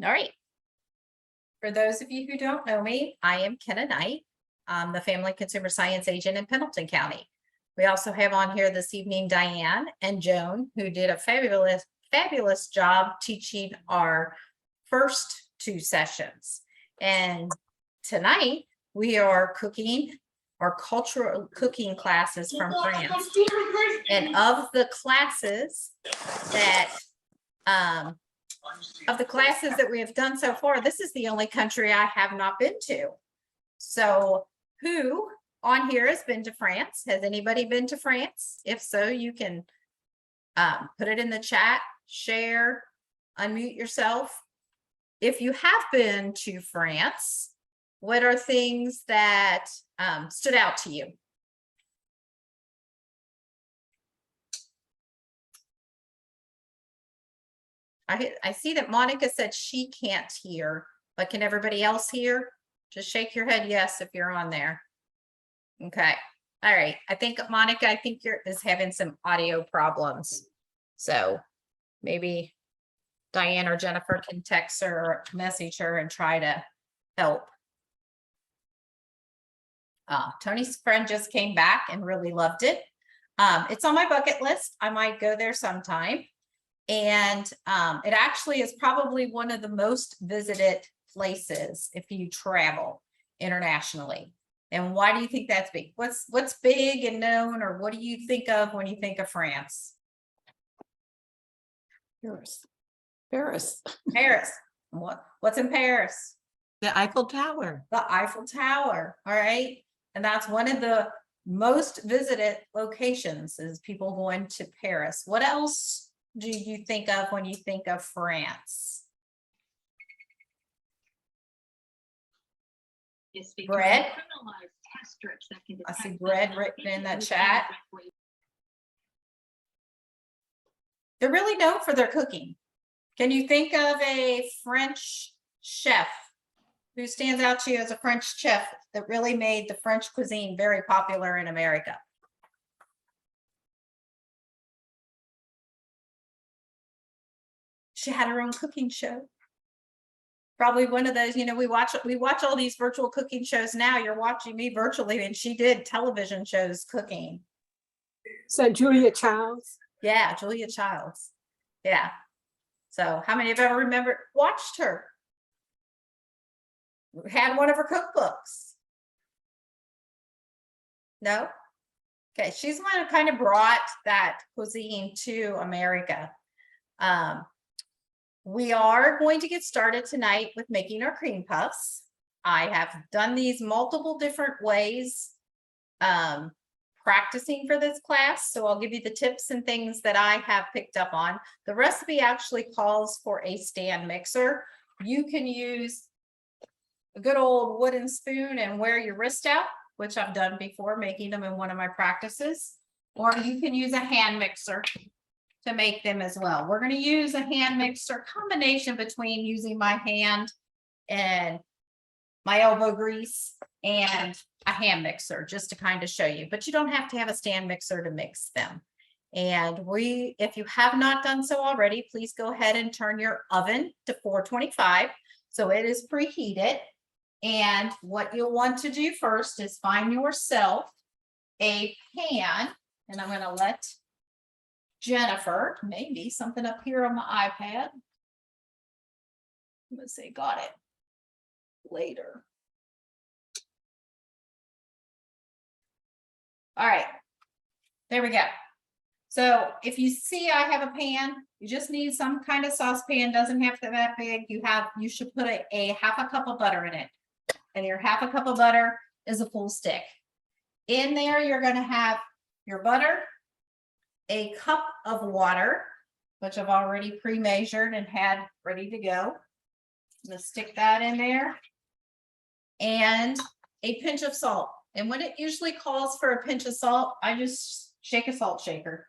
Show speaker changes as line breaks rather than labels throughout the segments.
All right. For those of you who don't know me, I am Kenna Knight. I'm the Family Consumer Science Agent in Pendleton County. We also have on here this evening Diane and Joan, who did a fabulous job teaching our first two sessions. And tonight we are cooking our cultural cooking classes from France. And of the classes that we have done so far, this is the only country I have not been to. So who on here has been to France? Has anybody been to France? If so, you can put it in the chat, share, unmute yourself. If you have been to France, what are things that stood out to you? I see that Monica said she can't hear, but can everybody else hear? Just shake your head yes if you're on there. Okay. All right. I think Monica, you're having some audio problems. So maybe Diane or Jennifer can text her or message her and try to help. Tony's friend just came back and really loved it. It's on my bucket list. I might go there sometime. And it actually is probably one of the most visited places if you travel internationally. And why do you think that's big? What's big and known, or what do you think of when you think of France?
Paris.
What's in Paris?
The Eiffel Tower.
The Eiffel Tower. All right. And that's one of the most visited locations, is people going to Paris. What else do you think of when you think of France? Bread. I see bread written in the chat. They're really known for their cooking. Can you think of a French chef who stands out to you as a French chef that really made the French cuisine very popular in America? She had her own cooking show. Probably one of those, we watch all these virtual cooking shows now. You're watching me virtually, and she did television shows cooking.
So Julia Childs.
Yeah, Julia Childs. Yeah. So how many have ever watched her? Had one of her cookbooks? No? Okay, she's the one who kind of brought that cuisine to America. We are going to get started tonight with making our cream puffs. I have done these multiple different ways, practicing for this class. So I'll give you the tips and things that I have picked up on. The recipe actually calls for a stand mixer. You can use a good old wooden spoon and wear your wrist out, which I've done before, making them in one of my practices, or you can use a hand mixer to make them as well. We're going to use a hand mixer, combination between using my hand and my elbow grease and a hand mixer, just to kind of show you, but you don't have to have a stand mixer to mix them. And if you have not done so already, please go ahead and turn your oven to 425. So it is preheated. And what you'll want to do first is find yourself a pan, and I'm going to let Jennifer, maybe something up here on my iPad. Let's see, got it later. All right, there we go. So if you see I have a pan, you just need some kind of saucepan, doesn't have to be that big. You should put a half a cup of butter in it. And your half a cup of butter is a full stick. In there, you're going to have your butter, a cup of water, which I've already pre-measured and had ready to go. I'm going to stick that in there, and a pinch of salt. And when it usually calls for a pinch of salt, I just shake a salt shaker.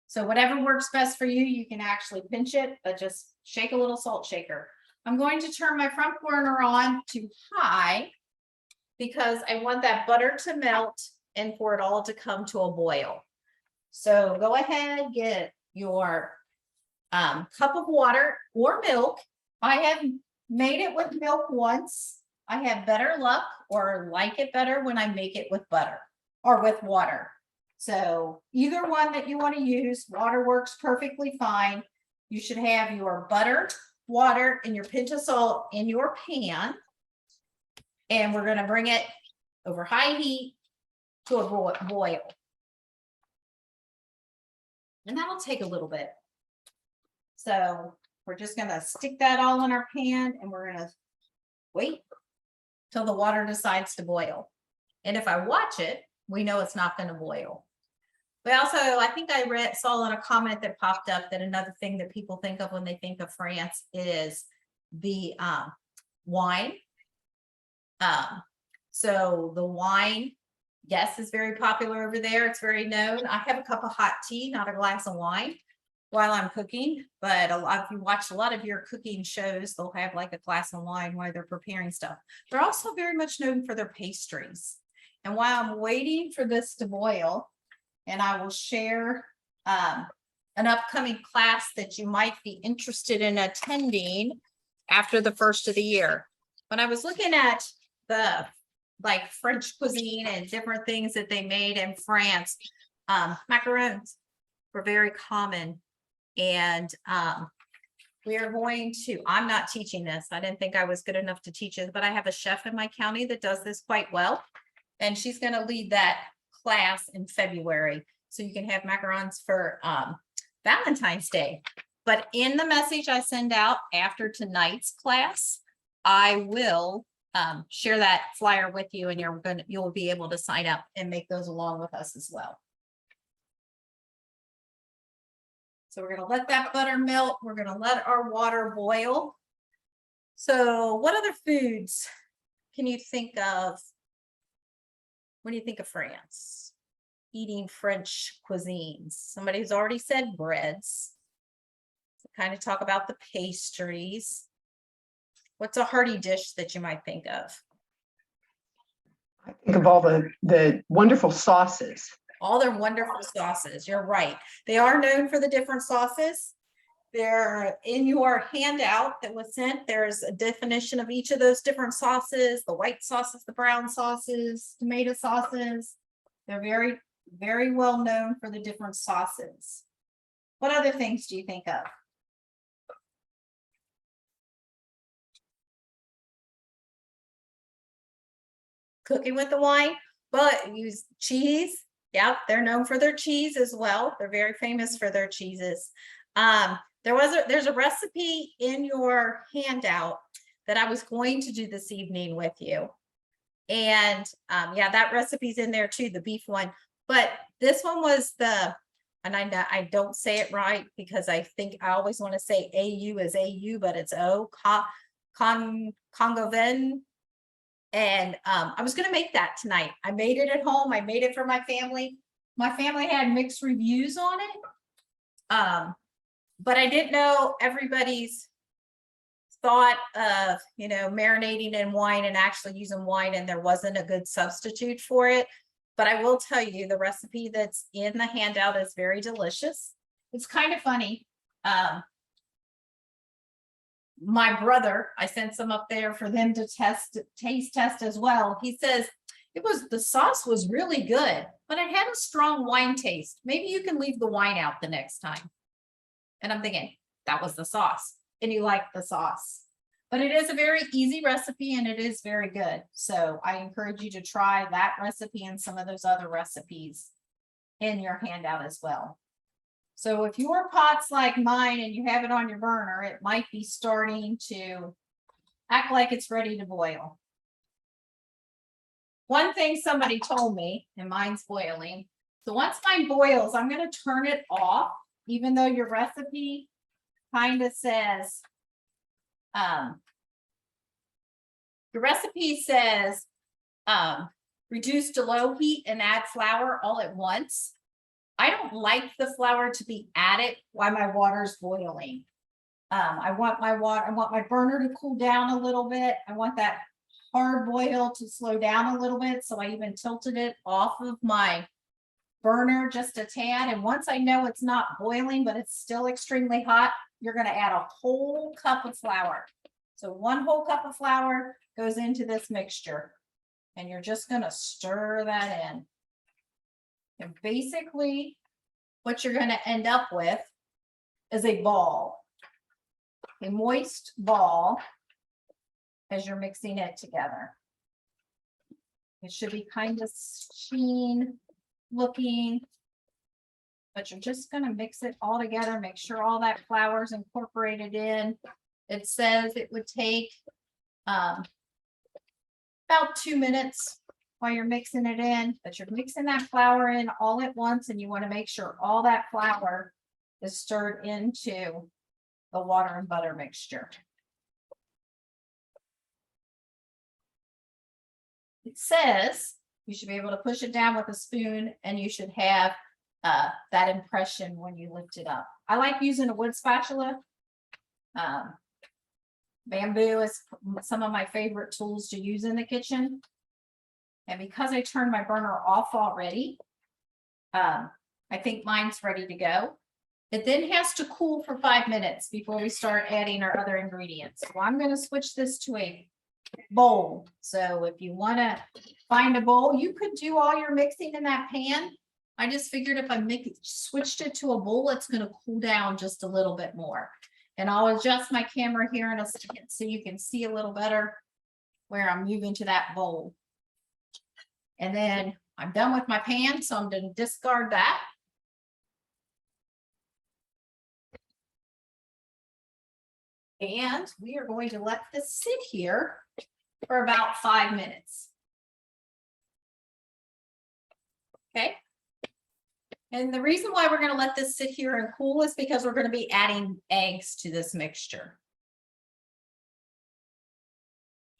So whatever works best for you, you can actually pinch it, but just shake a little salt shaker. I'm going to turn my front burner on to high because I want that butter to melt and for it all to come to a boil. So go ahead, get your cup of water or milk. I have made it with milk once. I have better luck or like it better when I make it with butter or with water. So either one that you want to use, water works perfectly fine. You should have your butter, water, and your pinch of salt in your pan. And we're going to bring it over high heat to a boil. And that'll take a little bit. So we're just going to stick that all in our pan and we're going to wait till the water decides to boil. And if I watch it, we know it's not going to boil. But also, I think I saw in a comment that popped up that another thing that people think of when they think of France is the wine. So the wine, yes, is very popular over there. It's very known. I have a cup of hot tea, not a glass of wine while I'm cooking. But if you watch a lot of your cooking shows, they'll have like a glass of wine while they're preparing stuff. They're also very much known for their pastries. And while I'm waiting for this to boil, and I will share an upcoming class that you might be interested in attending after the first of the year. When I was looking at the like French cuisine and different things that they made in France, macarons were very common. And we are going to, I'm not teaching this. I didn't think I was good enough to teach it, but I have a chef in my county that does this quite well. And she's going to lead that class in February. So you can have macarons for Valentine's Day. But in the message I send out after tonight's class, I will share that flyer with you, and you'll be able to sign up and make those along with us as well. So we're going to let that butter melt. We're going to let our water boil. So what other foods can you think of when you think of France? Eating French cuisines. Somebody's already said breads. So kind of talk about the pastries. What's a hearty dish that you might think of?
I think of all the wonderful sauces.
All their wonderful sauces. You're right. They are known for the different sauces. They're in your handout that was sent. There's a definition of each of those different sauces, the white sauces, the brown sauces, tomato sauces. They're very, very well known for the different sauces. What other things do you think of? Cooking with the wine, but use cheese. Yeah, they're known for their cheese as well. They're very famous for their cheeses. There's a recipe in your handout that I was going to do this evening with you. And yeah, that recipe's in there too, the beef one. But this one was and I don't say it right because I think I always want to say AU as AU, but it's Congoven. And I was going to make that tonight. I made it at home. I made it for my family. My family had mixed reviews on it. But I didn't know everybody's thought of, marinating in wine and actually using wine, and there wasn't a good substitute for it. But I will tell you, the recipe that's in the handout is very delicious. It's kind of funny. My brother, I sent some up there for them to taste test as well. He says the sauce was really good, but it had a strong wine taste. Maybe you can leave the wine out the next time. And I'm thinking that was the sauce, and you like the sauce. But it is a very easy recipe and it is very good. So I encourage you to try that recipe and some of those other recipes in your handout as well. So if your pot's like mine and you have it on your burner, it might be starting to act like it's ready to boil. One thing somebody told me, and mine's boiling. So once mine boils, I'm going to turn it off, even though your recipe kind of says, the recipe says, reduce to low heat and add flour all at once. I don't like the flour to be added while my water's boiling. I want my burner to cool down a little bit. I want that hard boil to slow down a little bit. So I even tilted it off of my burner just a tad. And once I know it's not boiling, but it's still extremely hot, you're gonna add a whole cup of flour. So 1 whole cup of flour goes into this mixture. And you're just gonna stir that in. And basically, what you're gonna end up with is a ball. A moist ball as you're mixing it together. It should be kind of sheen looking. But you're just gonna mix it all together, make sure all that flour is incorporated in. It says it would take about 2 minutes while you're mixing it in, but you're mixing that flour in all at once, and you want to make sure all that flour is stirred into the water and butter mixture. It says you should be able to push it down with a spoon, and you should have that impression when you lift it up. I like using a wood spatula. Bamboo is some of my favorite tools to use in the kitchen. And because I turned my burner off already, I think mine's ready to go. It then has to cool for 5 minutes before we start adding our other ingredients. So I'm going to switch this to a bowl. So if you want to find a bowl, you could do all your mixing in that pan. I just figured if I switched it to a bowl, it's going to cool down just a little bit more. And I'll adjust my camera here in a second so you can see a little better where I'm moving to that bowl. And then I'm done with my pan, so I'm going to discard that. And we are going to let this sit here for about 5 minutes. Okay. And the reason why we're going to let this sit here and cool is because we're going to be adding eggs to this mixture.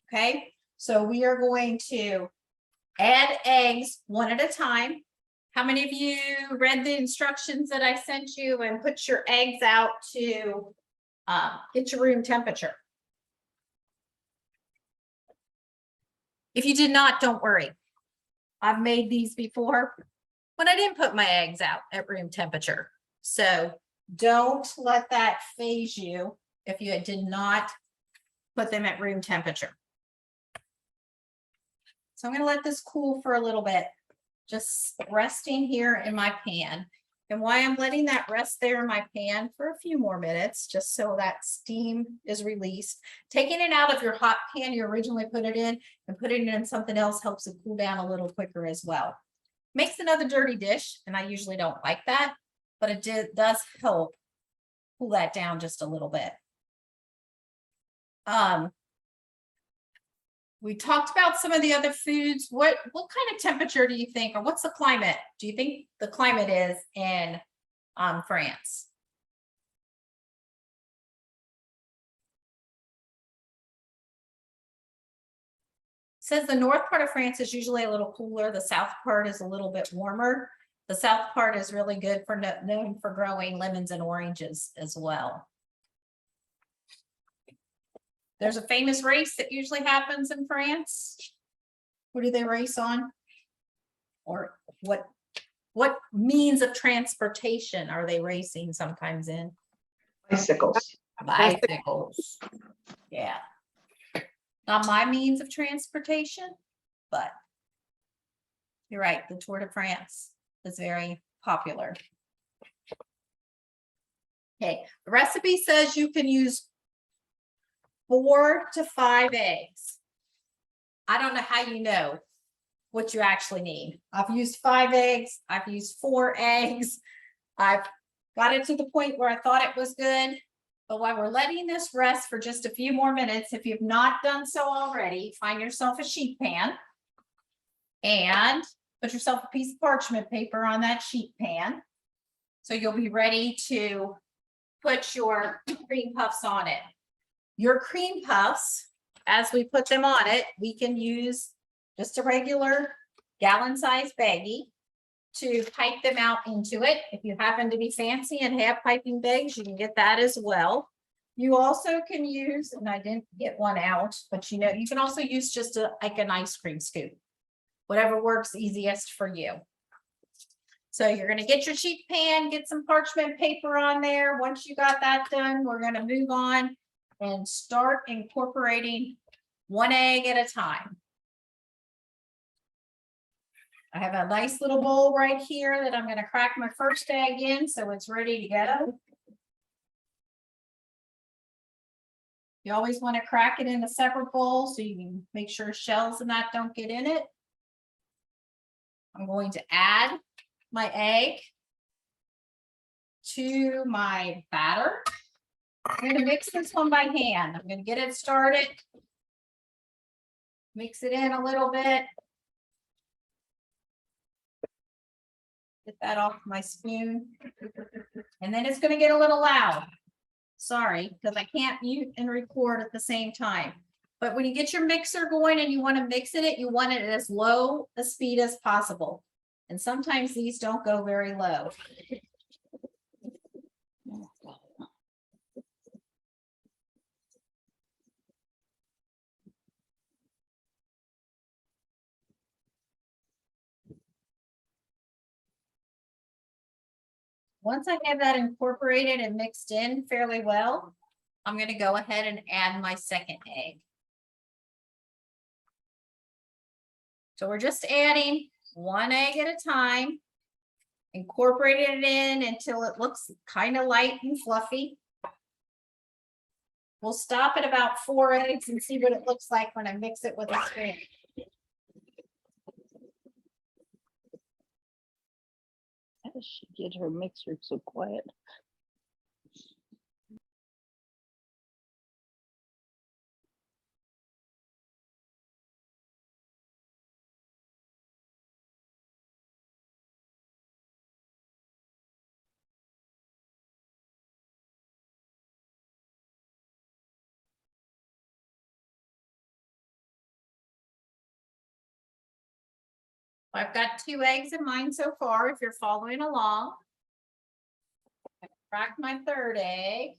Okay, so we are going to add eggs one at a time. How many of you read the instructions that I sent you and put your eggs out to get your room temperature? If you did not, don't worry. I've made these before, but I didn't put my eggs out at room temperature. So don't let that phase you if you did not put them at room temperature. So I'm going to let this cool for a little bit, just resting here in my pan. And why I'm letting that rest there in my pan for a few more minutes, just so that steam is released. Taking it out of your hot pan you originally put it in and putting it in something else helps it cool down a little quicker as well. Makes another dirty dish, and I usually don't like that, but it does help cool that down just a little bit. We talked about some of the other foods. What kind of temperature do you think, or what's the climate? Do you think the climate is in France? Says the north part of France is usually a little cooler. The south part is a little bit warmer. The south part is really good for known for growing lemons and oranges as well. There's a famous race that usually happens in France. What do they race on? Or what means of transportation are they racing sometimes in?
Bicycles.
Bicycles. Yeah. Not my means of transportation, but you're right. The Tour de France is very popular. Okay, the recipe says you can use 4 to 5 eggs. I don't know how you know what you actually need. I've used 5 eggs. I've used 4 eggs. I've got it to the point where I thought it was good. But while we're letting this rest for just a few more minutes, if you've not done so already, find yourself a sheet pan and put yourself a piece of parchment paper on that sheet pan. So you'll be ready to put your cream puffs on it. Your cream puffs, as we put them on it, we can use just a regular gallon-sized baggie to pipe them out into it. If you happen to be fancy and have piping bags, you can get that as well. You also can use, and I didn't get one out, but you can also use just like an ice cream scoop, whatever works easiest for you. So you're gonna get your sheet pan, get some parchment paper on there. Once you got that done, we're gonna move on and start incorporating one egg at a time. I have a nice little bowl right here that I'm gonna crack my first egg in, so it's ready to go. You always want to crack it in a separate bowl so you can make sure shells and that don't get in it. I'm going to add my egg to my batter. I'm going to mix this one by hand. I'm going to get it started. Mix it in a little bit. Get that off my spoon. And then it's going to get a little loud. Sorry, because I can't mute and record at the same time. But when you get your mixer going and you want to mix it, you want it at as low a speed as possible. And sometimes these don't go very low. Once I have that incorporated and mixed in fairly well, I'm going to go ahead and add my second egg. So we're just adding one egg at a time, incorporating it in until it looks kind of light and fluffy. We'll stop at about 4 eggs and see what it looks like when I mix it with a spoon.
How does she get her mixer so quiet?
I've got 2 eggs in mine so far, if you're following along. I cracked my third egg.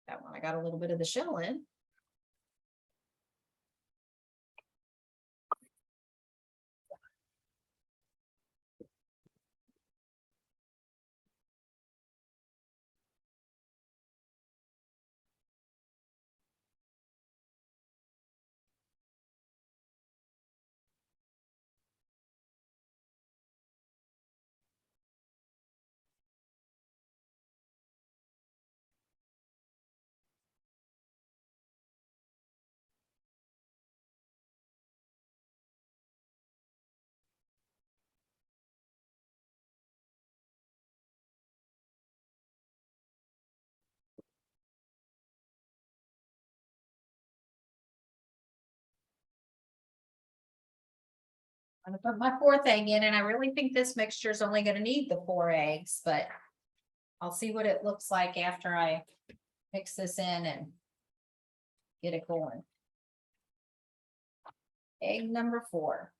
That one, I got a little bit of the shell in. I'm gonna put my 4th egg in, and I really think this mixture is only gonna need the 4 eggs, but I'll see what it looks like after I mix this in and get it going. Egg number 4.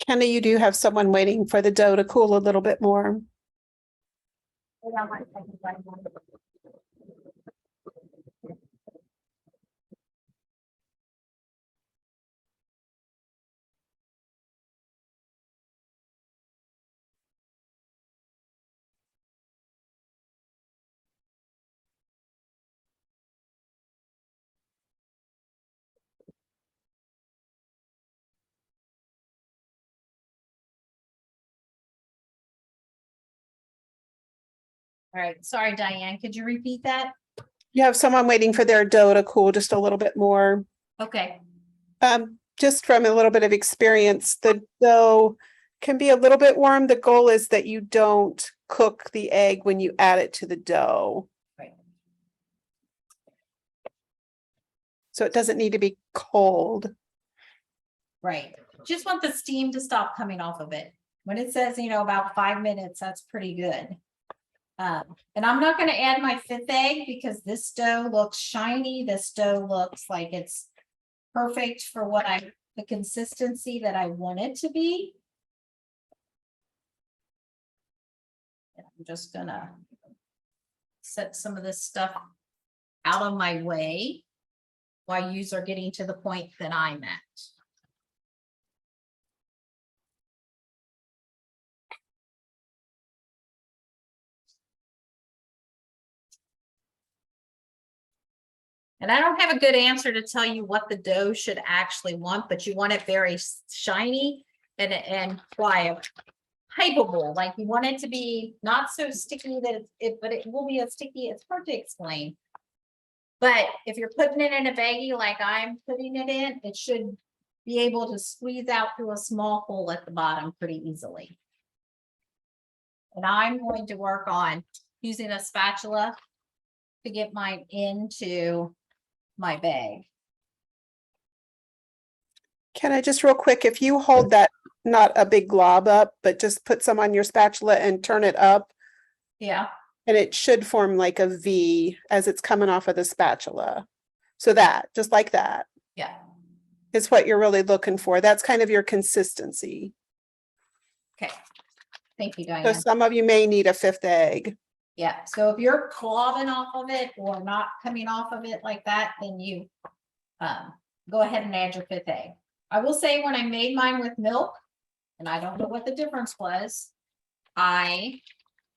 Kenny, you do have someone waiting for the dough to cool a little bit more.
Hold on one second. All right, sorry, Diane, could you repeat that?
You have someone waiting for their dough to cool just a little bit more.
Okay,
Just from a little bit of experience, the dough can be a little bit warm. The goal is that you don't cook the egg when you add it to the dough.
right.
So it doesn't need to be cold.
Right, just want the steam to stop coming off of it. When it says, about 5 minutes, that's pretty good. And I'm not gonna add my 5th egg because this dough looks shiny. This dough looks like it's perfect for the consistency that I want it to be. And I'm just gonna set some of this stuff out of my way while yous are getting to the point that I'm at. And I don't have a good answer to tell you what the dough should actually want, but you want it very shiny and pliable, like you want it to be not so sticky that but it will be a sticky, it's hard to explain. But if you're putting it in a baggie like I'm putting it in, it should be able to squeeze out through a small hole at the bottom pretty easily. And I'm going to work on using a spatula to get mine into my bag.
Can I just real quick, if you hold that, not a big glob up, but just put some on your spatula and turn it up,
Yeah,
and it should form like a V as it's coming off of the spatula. So that, just like that,
yeah,
is what you're really looking for. That's kind of your consistency.
okay. Thank you,
So
Diane.
some of you may need a 5th egg.
Yeah, so if you're clogging off of it or not coming off of it like that, then you go ahead and add your 5th egg. I will say when I made mine with milk, and I don't know what the difference was, I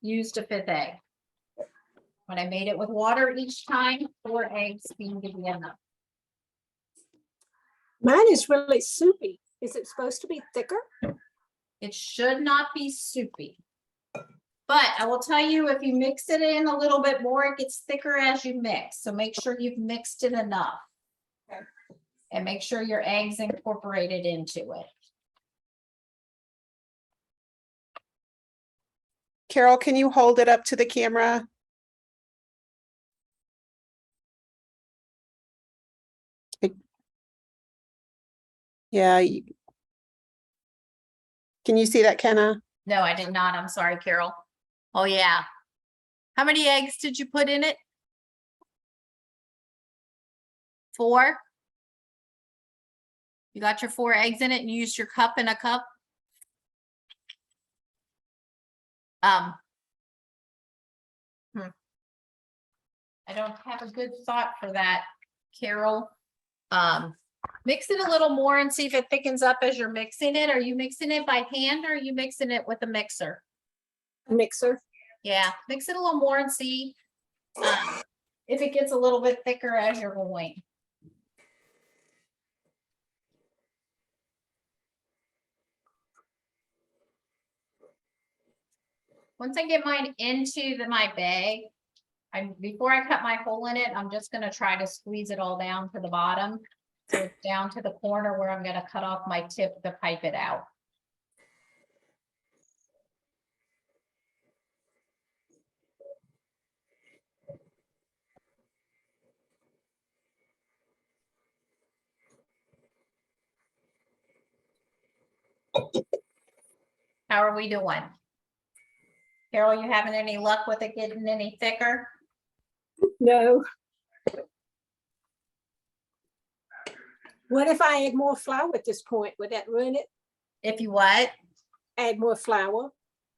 used a 5th egg. When I made it with water each time, 4 eggs seemed to be enough.
Mine is really soupy. Is it supposed to be thicker?
It should not be soupy. But I will tell you, if you mix it in a little bit more, it gets thicker as you mix. So make sure you've mixed it enough. And make sure your eggs incorporated into it.
Carol, can you hold it up to the camera? Yeah. Can you see that, Kenna?
No, I did not. I'm sorry, Carol. Oh, yeah. How many eggs did you put in it? 4? You got your 4 eggs in it and you used your cup and a cup? I don't have a good thought for that, Carol. Mix it a little more and see if it thickens up as you're mixing it. Are you mixing it by hand or are you mixing it with a mixer?
A mixer?
Yeah, mix it a little more and see if it gets a little bit thicker as you're going. Once I get mine into my bag, before I cut my hole in it, I'm just gonna try to squeeze it all down to the bottom. So it's down to the corner where I'm gonna cut off my tip to pipe it out. How are we doing? Carol, you having any luck with it getting any thicker?
No. What if I add more flour at this point? Would that ruin it?
If you what?
Add more flour?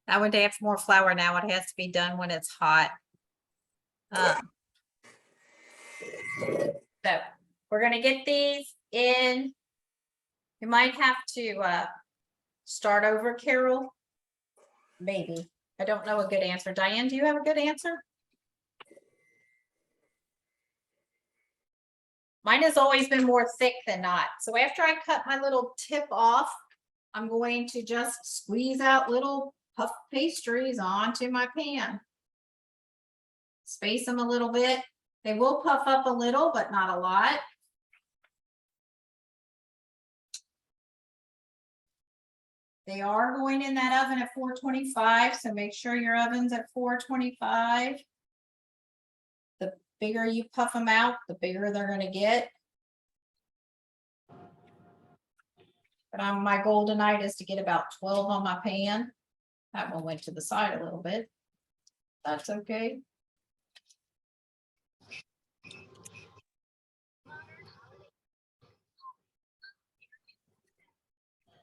I would have more flour now. It has to be done when it's hot. So we're gonna get these in. You might have to start over, Carol. Maybe. I don't know a good answer. Diane, do you have a good answer? Mine has always been more thick than not. So after I cut my little tip off, I'm going to just squeeze out little puff pastries onto my pan. Space them a little bit. They will puff up a little, but not a lot. They are going in that oven at 425, so make sure your oven's at 425. The bigger you puff them out, the bigger they're going to get. But my goal tonight is to get about 12 on my pan. That one went to the side a little bit. That's okay.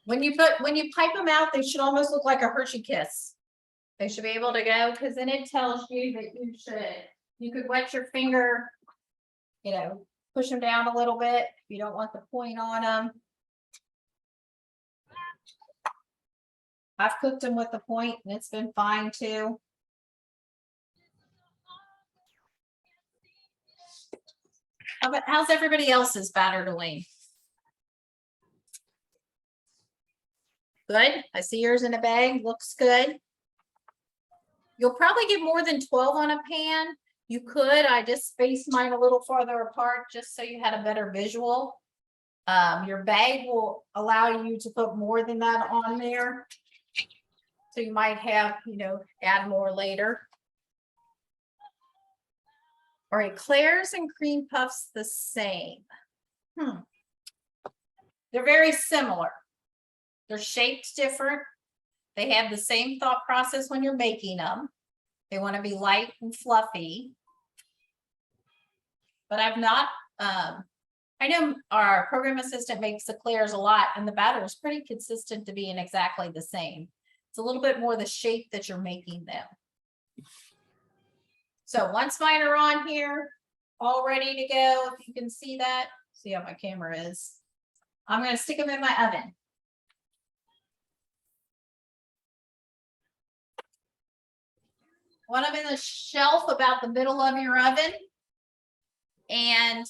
When you pipe them out, they should almost look like a Hershey Kiss. They should be able to go, because then it tells you that you should You could wet your finger, push them down a little bit if you don't want the point on them. I've cooked them with the point and it's been fine too. How's everybody else's batter doing? Good. I see yours in a bag. Looks good. You'll probably get more than 12 on a pan. You could. I just spaced mine a little farther apart just so you had a better visual. Your bag will allow you to put more than that on there. So you might have, add more later. All right, Claire's and cream puffs the same. They're very similar. They're shaped different. They have the same thought process when you're making them. They want to be light and fluffy. But I've not, I know our program assistant makes the Claire's a lot and the batter is pretty consistent to being exactly the same. It's a little bit more the shape that you're making them. So once mine are on here, all ready to go, if you can see that, see how my camera is. I'm going to stick them in my oven. Want them in the shelf about the middle of your oven. And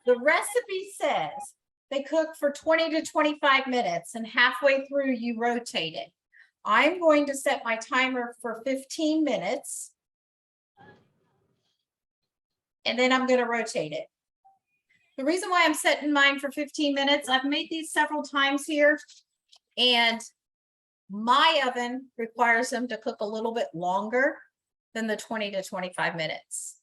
the recipe says they cook for 20 to 25 minutes and halfway through you rotate it. I'm going to set my timer for 15 minutes. And then I'm going to rotate it. The reason why I'm setting mine for 15 minutes, I've made these several times here. And my oven requires them to cook a little bit longer than the 20 to 25 minutes.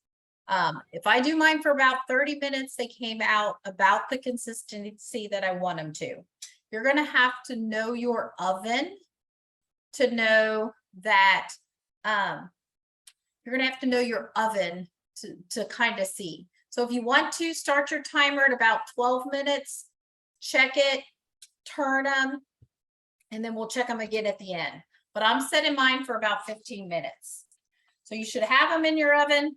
If I do mine for about 30 minutes, they came out about the consistency that I want them to. You're going to have to know your oven to know that you're going to have to know your oven to kind of see. So if you want to start your timer at about 12 minutes, check it, turn them, and then we'll check them again at the end. But I'm setting mine for about 15 minutes. So you should have them in your oven.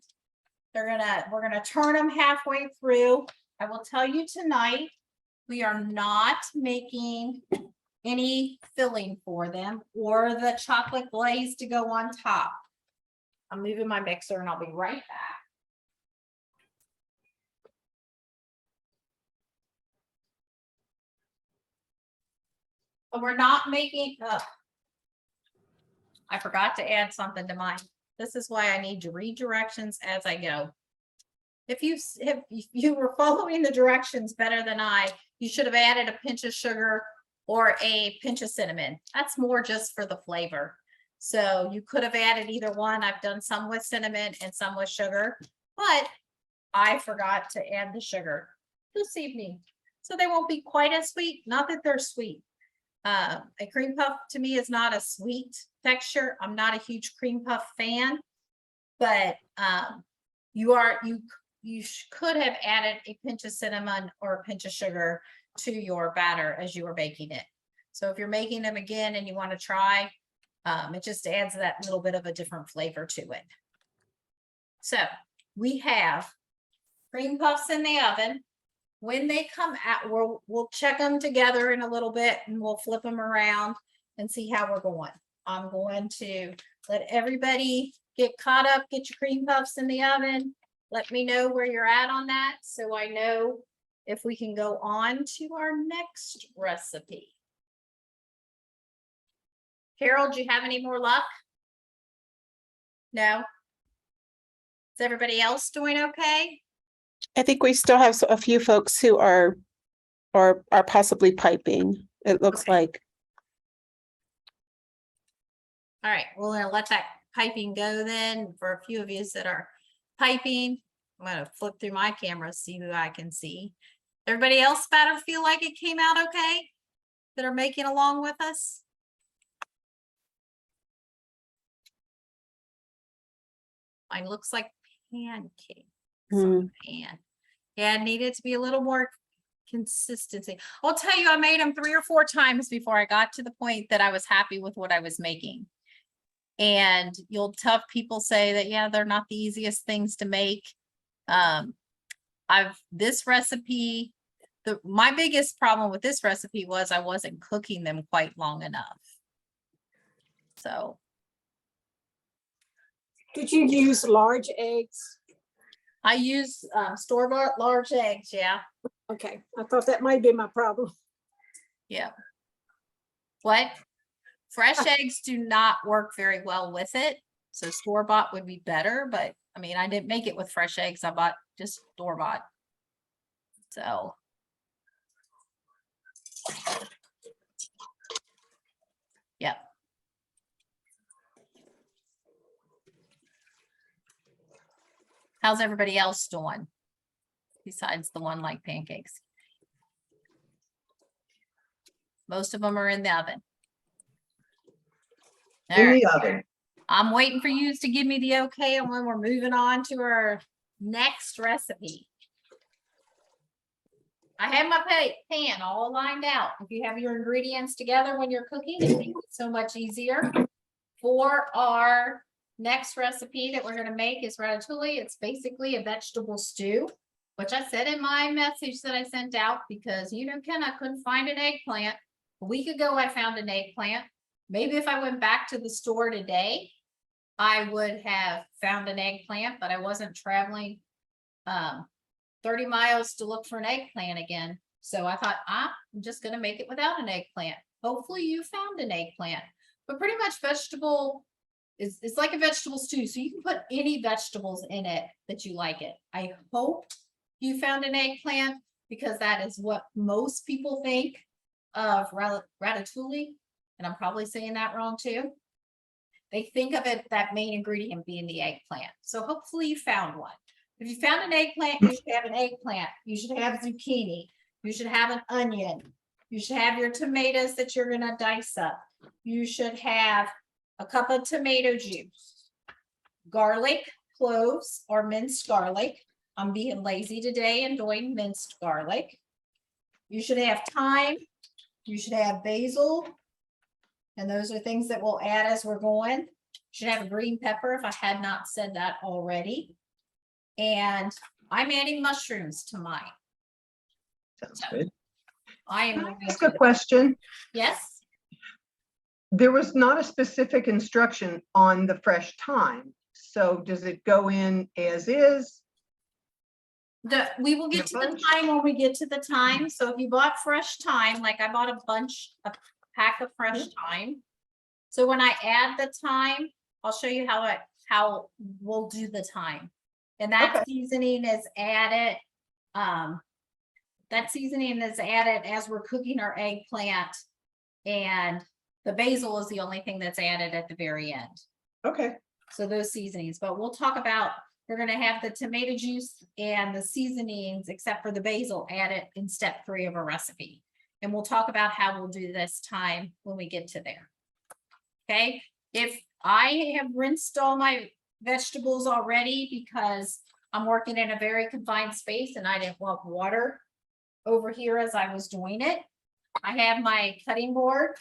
We're gonna turn them halfway through. I will tell you tonight, we are not making any filling for them or the chocolate glaze to go on top. I'm moving my mixer and I'll be right back. But we're not making, I forgot to add something to mine. This is why I need to read directions as I go. If you were following the directions better than I, you should have added a pinch of sugar or a pinch of cinnamon. That's more just for the flavor. So you could have added either one. I've done some with cinnamon and some with sugar, but I forgot to add the sugar this evening. So they won't be quite as sweet. Not that they're sweet. A cream puff to me is not a sweet texture. I'm not a huge cream puff fan, but you could have added a pinch of cinnamon or a pinch of sugar to your batter as you were making it. So if you're making them again and you want to try, it just adds that little bit of a different flavor to it. So we have cream puffs in the oven. When they come out, we'll check them together in a little bit and we'll flip them around and see how we're going. I'm going to let everybody get caught up, get your cream puffs in the oven. Let me know where you're at on that so I know if we can go on to our next recipe. Carol, do you have any more luck? No? Is everybody else doing okay?
I think we still have a few folks who are possibly piping, it looks
Okay.
like.
All right, we're gonna let that piping go then. For a few of you that are piping, I'm gonna flip through my camera, see who I can see. Everybody else better feel like it came out okay? That are making along with us? Mine looks like pancake.
Mm.
Pan. Yeah, it needed to be a little more consistency. I'll tell you, I made them 3 or 4 times before I got to the point that I was happy with what I was making. And you'll tough people say that, yeah, they're not the easiest things to make. This recipe, my biggest problem with this recipe was I wasn't cooking them quite long enough. So
Did you use large eggs?
I use store-bought large eggs, yeah.
Okay, I thought that might be my problem.
Yeah. What? Fresh eggs do not work very well with it. So store-bought would be better, but I mean, I didn't make it with fresh eggs. I bought just store-bought. So. Yep. How's everybody else doing? Besides the one like pancakes? Most of them are in the oven. All
In
right.
the oven.
I'm waiting for you to give me the okay on when we're moving on to our next recipe. I have my pan all lined out. If you have your ingredients together when you're cooking, it makes it so much easier. For our next recipe that we're gonna make is ratatouille. It's basically a vegetable stew, which I said in my message that I sent out because Ken, I couldn't find an eggplant. A week ago, I found an eggplant. Maybe if I went back to the store today, I would have found an eggplant, but I wasn't traveling 30 miles to look for an eggplant again. So I thought, I'm just gonna make it without an eggplant. Hopefully you found an eggplant, but pretty much vegetable it's like a vegetable stew. So you can put any vegetables in it that you like it. I hope you found an eggplant because that is what most people think of ratatouille. And I'm probably saying that wrong too. They think of it, that main ingredient being the eggplant. So hopefully you found one. If you found an eggplant, you should have an eggplant. You should have zucchini. You should have an onion. You should have your tomatoes that you're gonna dice up. You should have a cup of tomato juice, garlic, cloves, or minced garlic. I'm being lazy today and doing minced garlic. You should have thyme. You should have basil. And those are things that we'll add as we're going. You should have a green pepper if I had not said that already. And I'm adding mushrooms to mine.
Sounds good.
I am.
Can I
going
ask
to-
a question?
Yes,
There was not a specific instruction on the fresh thyme. So does it go in as is?
we will get to the
bunch?
time when we get to the time. So if you bought fresh thyme, like I bought a pack of fresh thyme. So when I add the thyme, I'll show you how we'll do the thyme. And that
Okay.
seasoning is added. That seasoning is added as we're cooking our eggplant. And the basil is the only thing that's added at the very end.
Okay.
So those seasonings, but we'll talk about, we're gonna have the tomato juice and the seasonings, except for the basil, added in step 3 of our recipe. And we'll talk about how we'll do this time when we get to there. Okay, if I have rinsed all my vegetables already because I'm working in a very confined space and I didn't want water over here as I was doing it. I have my cutting board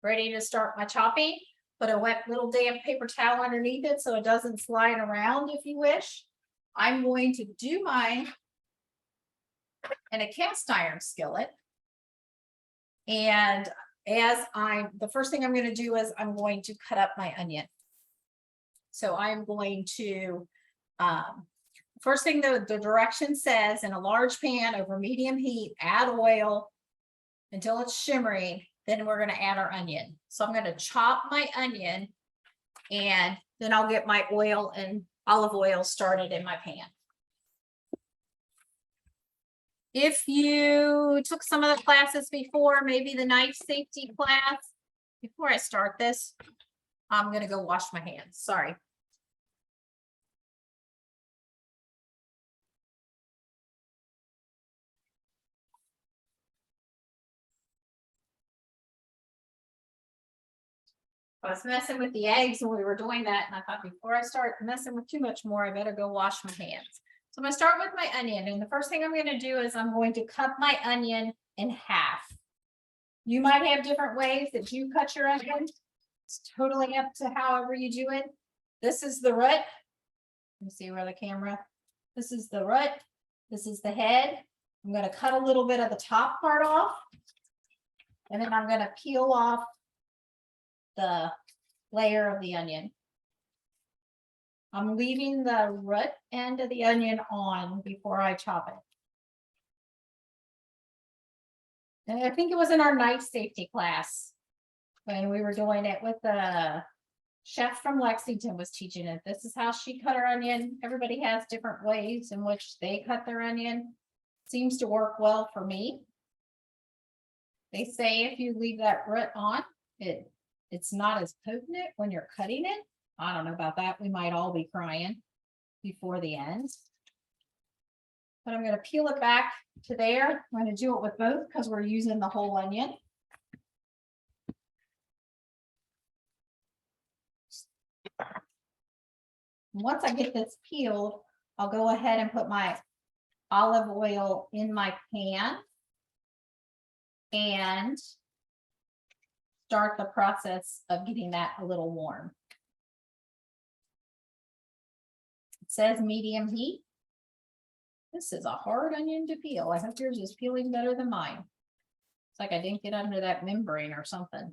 ready to start my chopping. Put a wet little damp paper towel underneath it so it doesn't slide around if you wish. I'm going to do mine in a cast iron skillet. And the first thing I'm going to do is I'm going to cut up my onion. So I'm going to, first thing the direction says, in a large pan over medium heat, add oil until it's shimmering. Then we're going to add our onion. So I'm going to chop my onion and then I'll get my oil and olive oil started in my pan. If you took some of the classes before, maybe the knife safety class, before I start this, I'm going to go wash my hands. Sorry. I was messing with the eggs when we were doing that, and I thought before I start messing with too much more, I better go wash my hands. So I'm gonna start with my onion, and the first thing I'm gonna do is I'm going to cut my onion in half. You might have different ways that you cut your onion. It's totally up to however you do it. This is the root. Let me see where the camera. This is the root. This is the head. I'm gonna cut a little bit of the top part off. And then I'm gonna peel off the layer of the onion. I'm leaving the root end of the onion on before I chop it. And I think it was in our knife safety class when we were doing it with the chef from Lexington was teaching it. This is how she cut her onion. Everybody has different ways in which they cut their onion. Seems to work well for me. They say if you leave that root on, it's not as potent when you're cutting it. I don't know about that. We might all be crying before the end. But I'm going to peel it back to there. I'm going to do it with both because we're using the whole onion. Once I get this peeled, I'll go ahead and put my olive oil in my pan and start the process of getting that a little warm. It says medium heat. This is a hard onion to peel. I hope yours is peeling better than mine. It's like I didn't get under that membrane or something.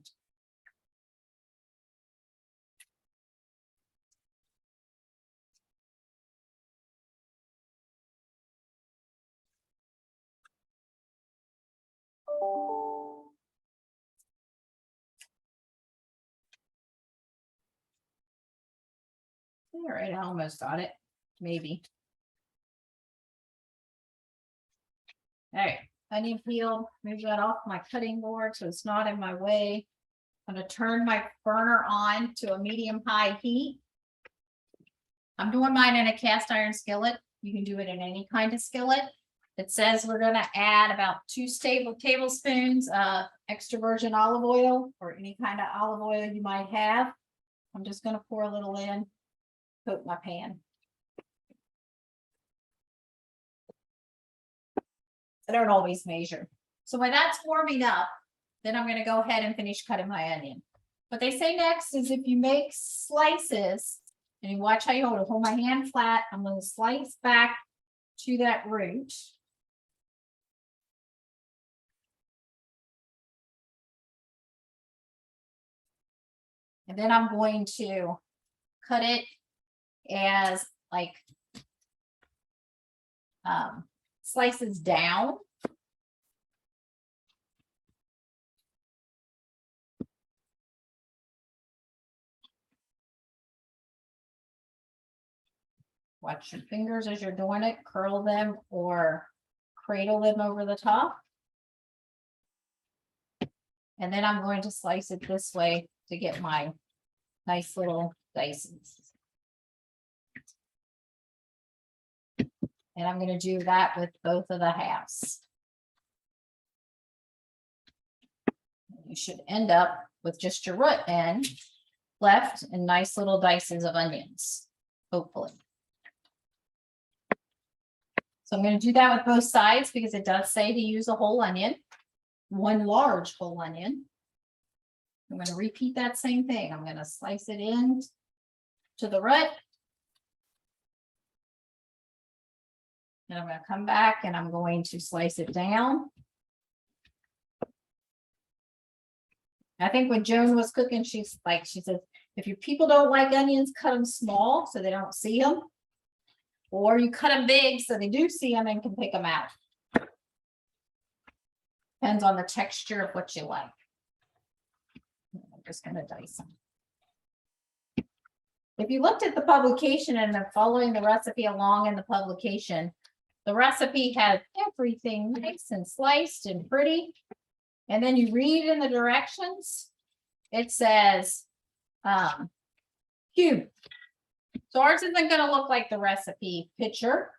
All right, I almost got it, maybe. All right, onion peeled, move that off my cutting board so it's not in my way. I'm gonna turn my burner on to a medium-high heat. I'm doing mine in a cast iron skillet. You can do it in any kind of skillet. It says we're gonna add about 2 tablespoons of extra virgin olive oil or any kind of olive oil you might have. I'm just gonna pour a little in, coat my pan. I don't always measure. So when that's warming up, then I'm gonna go ahead and finish cutting my onion. What they say next is if you make slices, and you watch how you hold it, hold my hand flat, I'm gonna slice back to that root. And then I'm going to cut it as like slices down. Watch your fingers as you're doing it, curl them or cradle them over the top. And then I'm going to slice it this way to get my nice little dices. And I'm going to do that with both of the halves. You should end up with just your root end left and nice little dices of onions, hopefully. So I'm going to do that with both sides because it does say to use a whole onion, 1 large whole onion. I'm going to repeat that same thing. I'm going to slice it in to the root. And I'm going to come back and I'm going to slice it down. I think when Joan was cooking, she said, if your people don't like onions, cut them small so they don't see them. Or you cut them big so they do see them and can pick them out. Depends on the texture of what you like. I'm just going to dice them. If you looked at the publication and are following the recipe along in the publication, the recipe has everything nice and sliced and pretty. And then you read in the directions, it says cube. So ours isn't going to look like the recipe picture,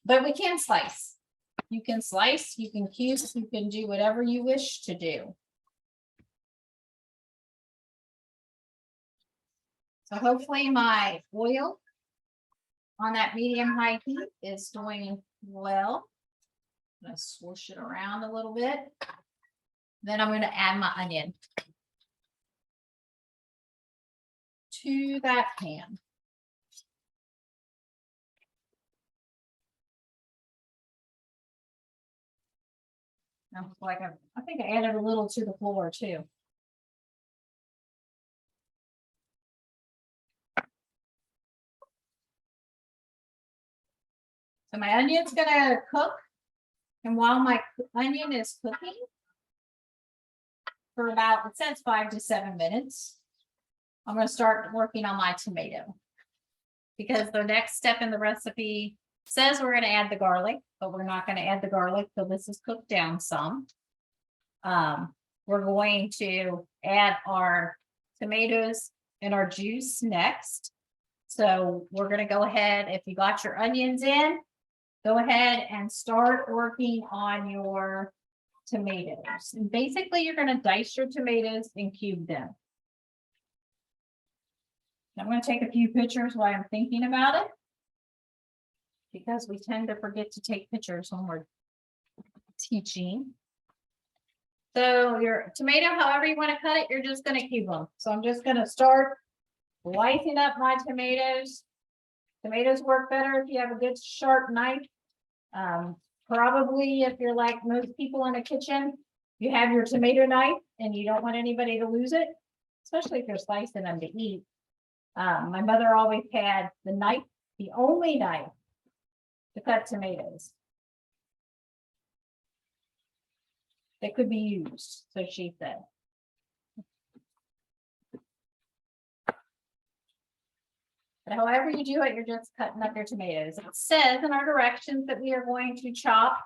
but we can slice. You can slice, you can cube, you can do whatever you wish to do. So hopefully my oil on that medium-high heat is doing well. I'm going to swoosh it around a little bit. Then I'm going to add my onion. to that pan. Now, like I think I added a little to the floor too. So my onion's gonna cook. And while my onion is cooking for about, it says 5 to 7 minutes, I'm gonna start working on my tomato. Because the next step in the recipe says we're gonna add the garlic, but we're not gonna add the garlic till this is cooked down some. We're going to add our tomatoes and our juice next. So we're gonna go ahead, if you got your onions in, go ahead and start working on your tomatoes. And basically, you're gonna dice your tomatoes and cube them. I'm gonna take a few pictures while I'm thinking about it. Because we tend to forget to take pictures when we're teaching. So your tomato, however you want to cut it, you're just gonna cube them. So I'm just gonna start slicing up my tomatoes. Tomatoes work better if you have a good sharp knife. Probably if you're like most people in a kitchen, you have your tomato knife and you don't want anybody to lose it, especially if you're slicing them to eat. My mother always had the knife, the only knife to cut tomatoes. That could be used, so she said. But however you do it, you're just cutting up your tomatoes. It says in our directions that we are going to chop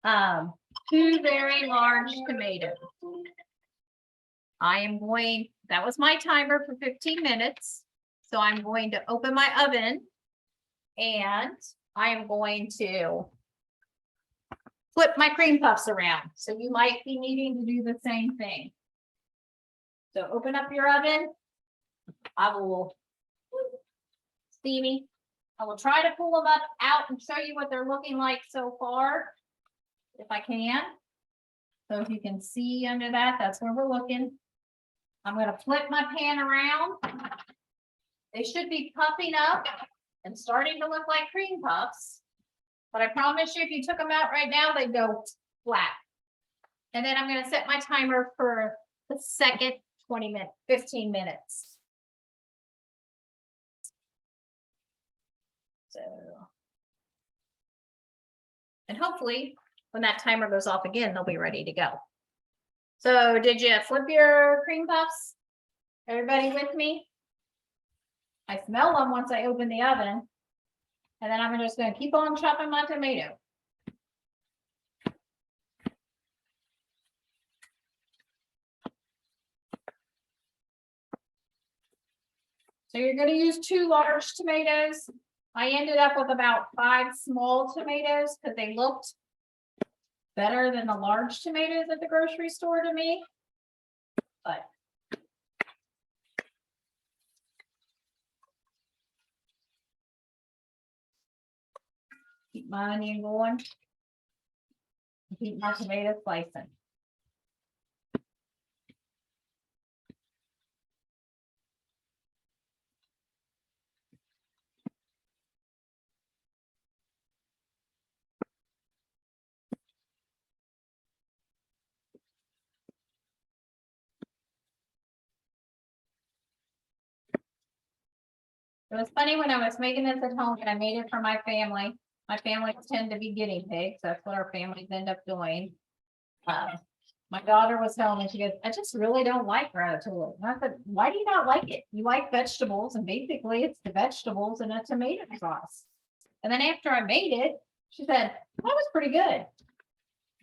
2 very large tomatoes. That was my timer for 15 minutes. So I'm going to open my oven and I am going to flip my cream puffs around. So you might be needing to do the same thing. So open up your oven. I will steamy. I will try to pull them up out and show you what they're looking like so far, if I can. So if you can see under that, that's where we're looking. I'm going to flip my pan around. They should be puffing up and starting to look like cream puffs. But I promise you, if you took them out right now, they'd go flat. And then I'm going to set my timer for the second 15 minutes. So, and hopefully when that timer goes off again, they'll be ready to go. So did you flip your cream puffs? Everybody with me? I smell them once I open the oven. And then I'm just going to keep on chopping my tomato. So you're going to use 2 large tomatoes. I ended up with about 5 small tomatoes because they looked better than the large tomatoes at the grocery store to me. But keep my onion going. Keep my tomato slicing. It was funny when I was making this at home and I made it for my family. My families tend to be guinea pigs. That's what our families end up doing. My daughter was home and she goes, I just really don't like ratatouille. And I said, why do you not like it? You like vegetables, and basically it's the vegetables and a tomato sauce. And then after I made it, she said, that was pretty good.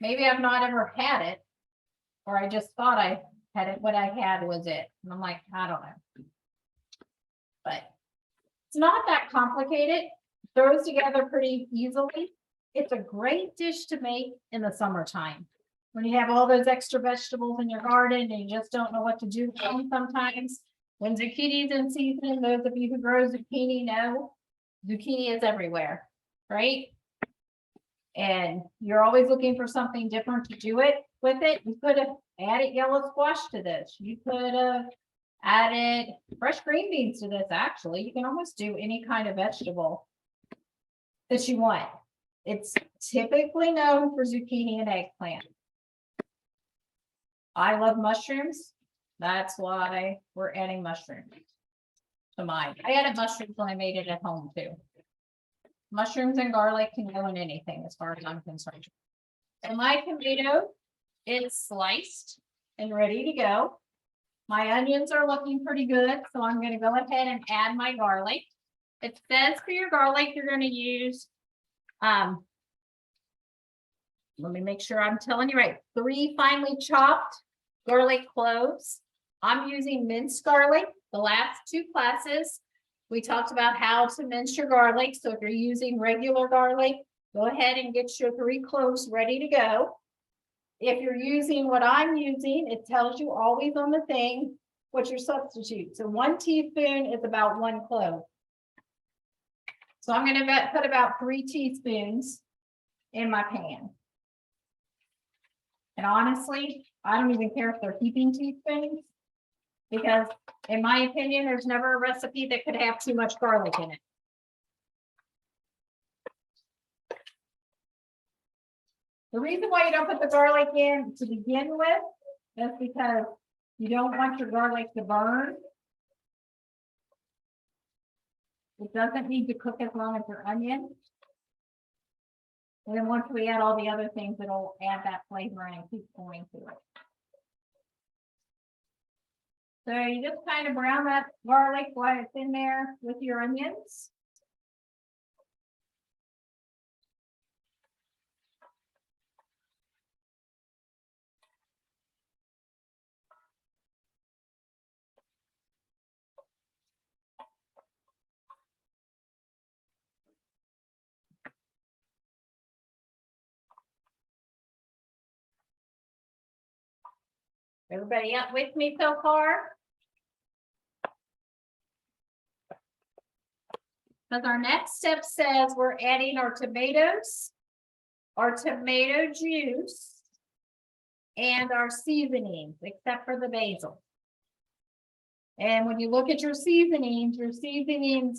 Maybe I've not ever had it, or I just thought I had it. What I had was it. And I'm like, I don't know. But it's not that complicated. Throws together pretty easily. It's a great dish to make in the summertime when you have all those extra vegetables in your garden and you just don't know what to do with them sometimes. When zucchini's in season, those of you who grow zucchini know zucchini is everywhere, right? And you're always looking for something different to do it with it. You could have added yellow squash to this. You could have Added fresh green beans to this, actually. You can almost do any kind of vegetable that you want. It's typically known for zucchini and eggplant. I love mushrooms. That's why we're adding mushrooms to mine. I added mushrooms when I made it at home too. Mushrooms and garlic can go in anything as far as I'm concerned. And my tomato is sliced and ready to go. My onions are looking pretty good, so I'm gonna go ahead and add my garlic. It says for your garlic, you're gonna use, let me make sure I'm telling you right, 3 finely chopped garlic cloves. I'm using minced garlic. The last 2 classes, we talked about how to mince your garlic. So if you're using regular garlic, go ahead and get your 3 cloves ready to go. If you're using what I'm using, it tells you always on the thing what your substitute. So 1 teaspoon is about 1 clove. So I'm going to put about 3 teaspoons in my pan. And honestly, I don't even care if they're heaping teaspoons, because in my opinion, there's never a recipe that could have too much garlic in it. The reason why you don't put the garlic in to begin with is because you don't want your garlic to burn. It doesn't need to cook as long as your onion. And then once we add all the other things, it'll add that flavor and keep going to it. So you just kind of brown that garlic while it's in there with your onions. Everybody up with me so far? Because our next step says we're adding our tomatoes, our tomato juice, and our seasonings, except for the basil. And when you look at your seasonings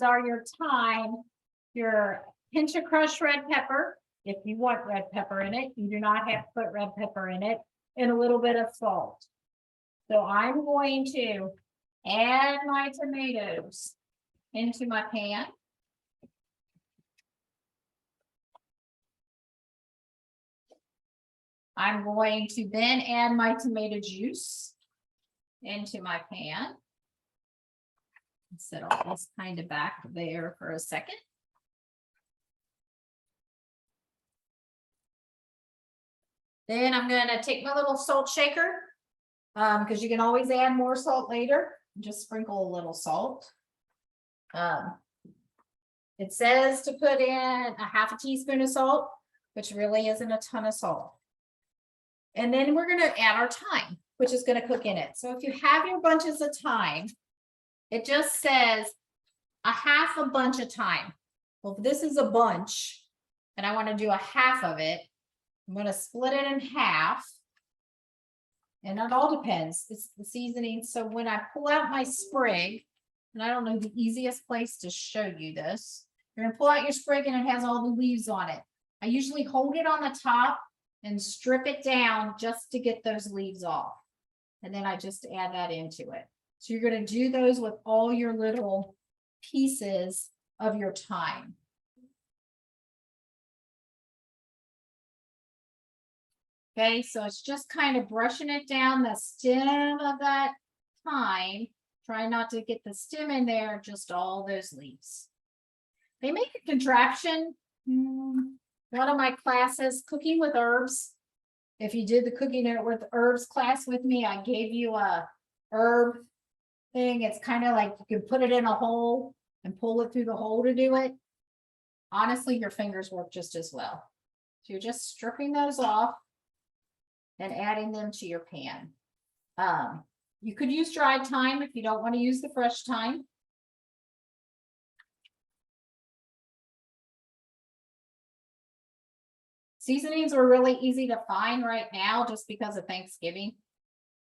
are your thyme, your pinch of crushed red pepper. If you want red pepper in it, you do not have to put red pepper in it, and a little bit of salt. So I'm going to add my tomatoes into my pan. I'm going to then add my tomato juice into my pan. Set all this kind of back there for a second. Then I'm going to take my little salt shaker, because you can always add more salt later. Just sprinkle a little salt. It says to put in a ½ teaspoon of salt, which really isn't a ton of salt. And then we're going to add our thyme, which is going to cook in it. So if you have your bunches of thyme, it just says a half a bunch of thyme. Well, if this is a bunch and I want to do a half of it, I'm going to split it in half. And it all depends. It's the seasoning. So when I pull out my sprig, and I don't know the easiest place to show you this, you're going to pull out your sprig and it has all the leaves on it. I usually hold it on the top and strip it down just to get those leaves off. And then I just add that into it. So you're going to do those with all your little pieces of your thyme. Okay, so it's just kind of brushing it down the stem of that thyme. Try not to get the stem in there, just all those leaves. They make a contraption. One of my classes, Cooking with Herbs. If you did the Cooking with Herbs class with me, I gave you a herb thing. It's kind of like you can put it in a hole and pull it through the hole to do it. Honestly, your fingers work just as well. So you're just stripping those off and adding them to your pan. You could use dried thyme if you don't want to use the fresh thyme. Seasonings are really easy to find right now just because of Thanksgiving.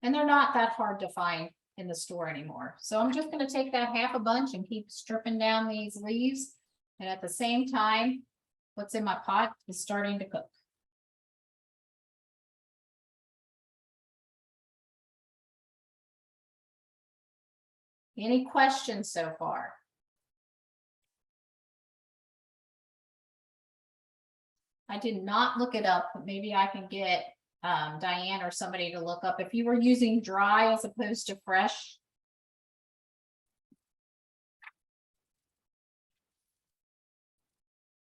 And they're not that hard to find in the store anymore. So I'm just gonna take that half a bunch and keep stripping down these leaves. And at the same time, what's in my pot is starting to cook. Any questions so far? I did not look it up, but maybe I can get Diane or somebody to look up if you were using dry as opposed to fresh.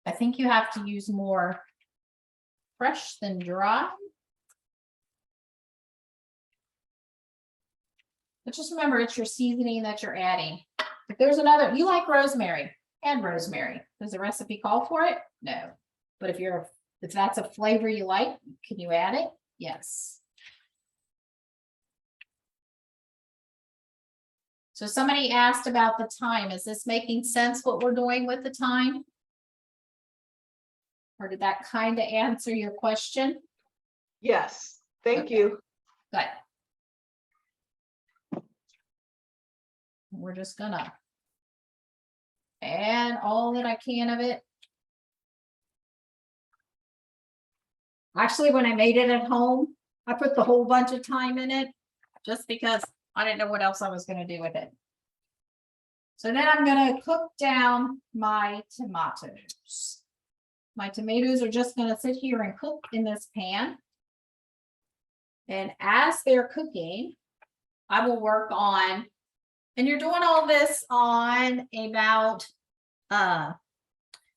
I think you have to use more fresh than dry. But just remember, it's your seasoning that you're adding. If there's another, you like rosemary, add rosemary. Does the recipe call for it? No. But if that's a flavor you like, can you add it? Yes. So somebody asked about the time. Is this making sense what we're doing with the time? Or did that kind of answer your question?
Yes, thank you.
Good. We're just gonna add all that I can of it. Actually, when I made it at home, I put the whole bunch of thyme in it just because I didn't know what else I was gonna do with it. So then I'm gonna cook down my tomatoes. My tomatoes are just gonna sit here and cook in this pan. And as they're cooking, I will work on, and you're doing all this on about that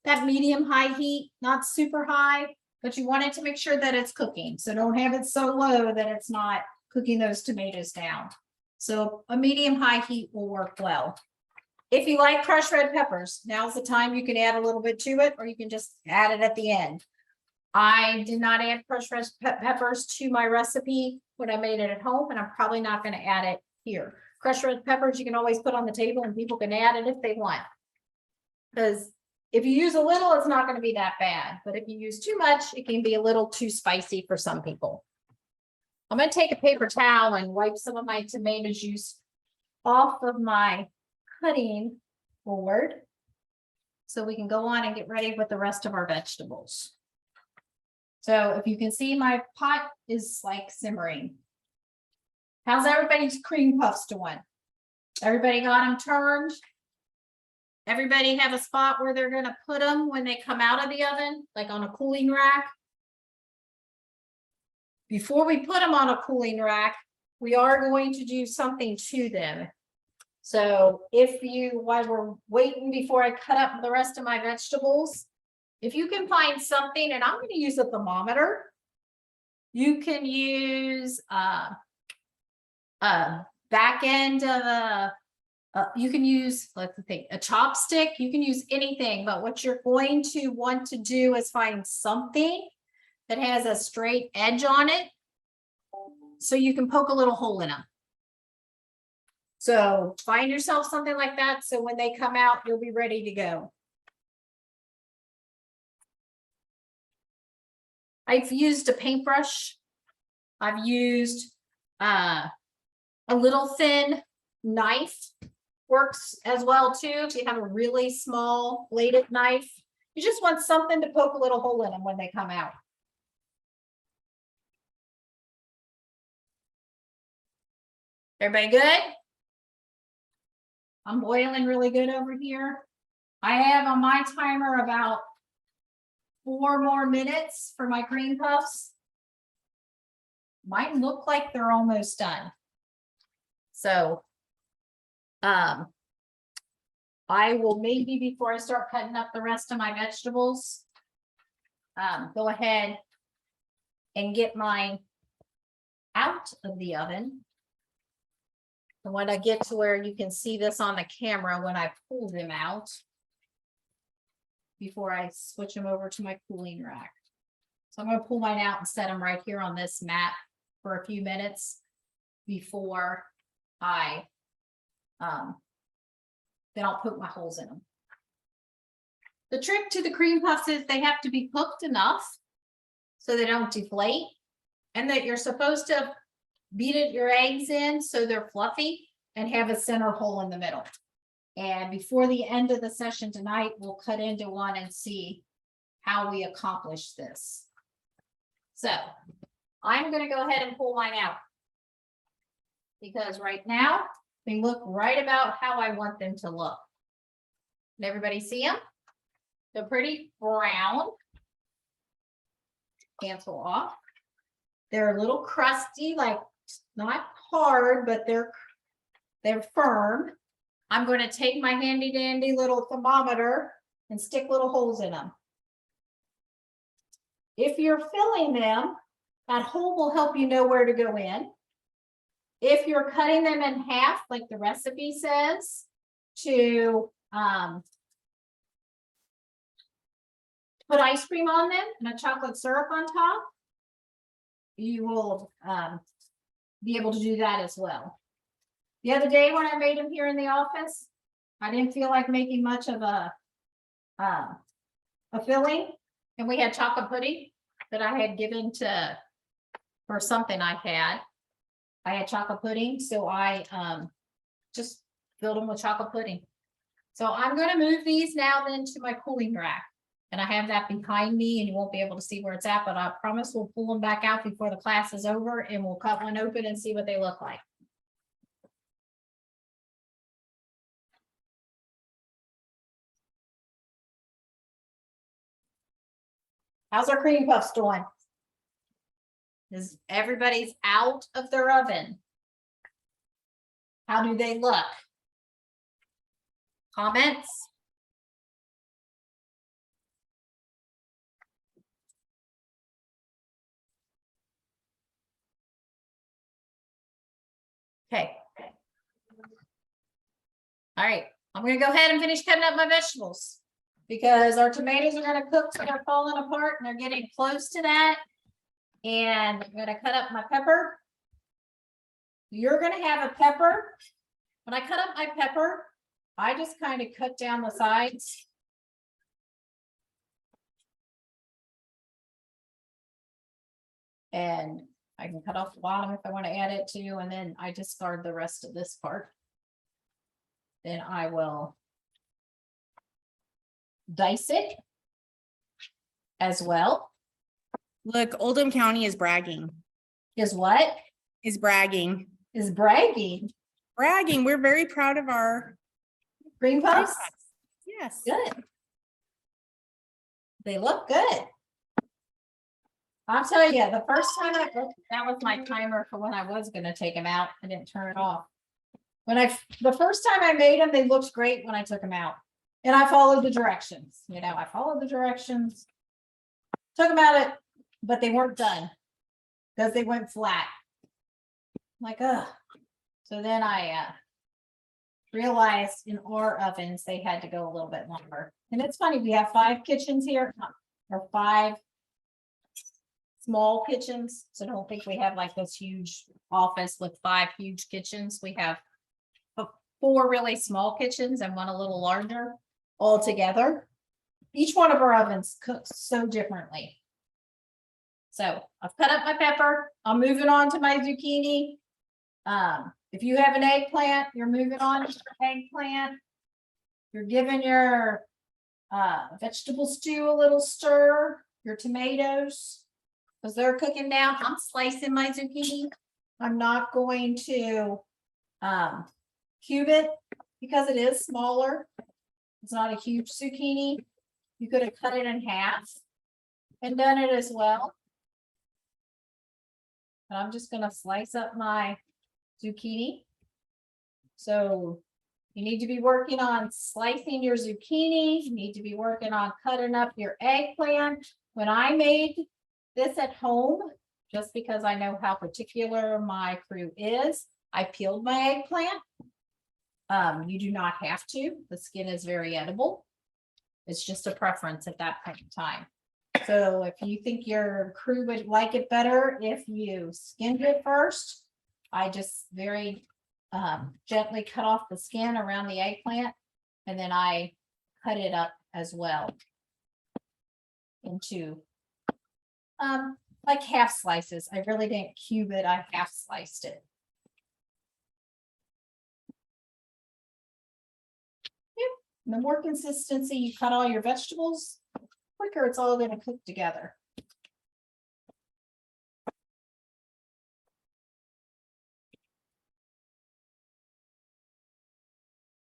medium-high heat, not super high, but you want it to make sure that it's cooking. So don't have it so low that it's not cooking those tomatoes down. So a medium-high heat will work well. If you like crushed red peppers, now's the time you can add a little bit to it, or you can just add it at the end. I did not add crushed red peppers to my recipe when I made it at home, and I'm probably not going to add it here. Crushed red peppers, you can always put on the table and people can add it if they want. Because if you use a little, it's not going to be that bad. But if you use too much, it can be a little too spicy for some people. I'm going to take a paper towel and wipe some of my tomato juice off of my cutting board so we can go on and get ready with the rest of our vegetables. So if you can see, my pot is like simmering. How's everybody's cream puffs doing? Everybody got them turned? Everybody have a spot where they're going to put them when they come out of the oven, like on a cooling rack? Before we put them on a cooling rack, we are going to do something to them. So while we're waiting before I cut up the rest of my vegetables, if you can find something, and I'm going to use a thermometer, you can use back end of you can use, let's think, a chopstick. You can use anything, but what you're going to want to do is find something that has a straight edge on it so you can poke a little hole in them. So find yourself something like that so when they come out, you'll be ready to go. I've used a paintbrush. I've used a little thin knife, works as well too. If you have a really small bladed knife, you just want something to poke a little hole in them when they come out. Everybody good? I'm boiling really good over here. I have on my timer about 4 more minutes for my cream puffs. Might look like they're almost done. So, I will maybe before I start cutting up the rest of my vegetables, go ahead and get mine out of the oven. And when I get to where you can see this on the camera, when I pull them out, before I switch them over to my cooling rack. So I'm going to pull mine out and set them right here on this mat for a few minutes before I, then I'll poke my holes in them. The trick to the cream puffs is they have to be cooked enough so they don't deflate, and that you're supposed to beat your eggs in so they're fluffy. and have a center hole in the middle. And before the end of the session tonight, we'll cut into one and see how we accomplish this. So I'm gonna go ahead and pull mine out. Because right now, they look right about how I want them to look. Can everybody see them? They're pretty brown. Cancel off. They're a little crusty, like not hard, but they're firm. I'm going to take my handy dandy little thermometer and stick little holes in them. If you're filling them, that hole will help you know where to go in. If you're cutting them in half, like the recipe says, to put ice cream on them and a chocolate syrup on top, you will be able to do that as well. The other day when I made them here in the office, I didn't feel like making much of a filling, and we had chocolate pudding that I had given to, for something I had chocolate pudding, so I just filled them with chocolate pudding. So I'm going to move these now then to my cooling rack. And I have that behind me and you won't be able to see where it's at, but I promise we'll pull them back out before the class is over and we'll cut one open and see what they look like. How's our cream puffs doing? Is everybody's out of their oven? How do they look? Comments? Okay. All right, I'm gonna go ahead and finish cutting up my vegetables because our tomatoes are gonna cook, so they're falling apart and they're getting close to that. And I'm gonna cut up my pepper. You're gonna have a pepper. When I cut up my pepper, I just kind of cut down the sides. And I can cut off the bottom if I want to add it to, and then I discard the rest of this part. Then I will dice it as well.
Look, Oldham County is bragging.
Is what?
Is bragging.
Is bragging.
Bragging. We're very proud of our
Green puffs?
yes.
Good. They look good. I'll tell you, the first time that was my timer for when I was gonna take them out. I didn't turn it off. The first time I made them, they looked great when I took them out. And I followed the directions, I followed the directions. Took them out, but they weren't done. Because they went flat. I'm like, ugh. So then I realized in our ovens, they had to go a little bit longer. And it's funny, we have 5 kitchens here, or 5 small kitchens. So don't think we have like this huge office with 5 huge kitchens. We have 4 really small kitchens and 1 a little larger all together. Each one of our ovens cooks so differently. So I've cut up my pepper. I'm moving on to my zucchini. If you have an eggplant, you're moving on to your eggplant. You're giving your vegetable stew a little stir, your tomatoes, because they're cooking down. I'm slicing my zucchini. I'm not going to cube it because it is smaller. It's not a huge zucchini. You could have cut it in half and done it as well. But I'm just going to slice up my zucchini. So you need to be working on slicing your zucchini. You need to be working on cutting up your eggplant. When I made this at home, just because I know how particular my crew is, I peeled my eggplant. You do not have to. The skin is very edible. It's just a preference at that point in time. So if you think your crew would like it better if you skinned it first, I just very gently cut off the skin around the eggplant, and then I cut it up as well into like half slices. I really didn't cube it, I half sliced it. And the more consistency you cut all your vegetables, quicker it's all gonna cook together.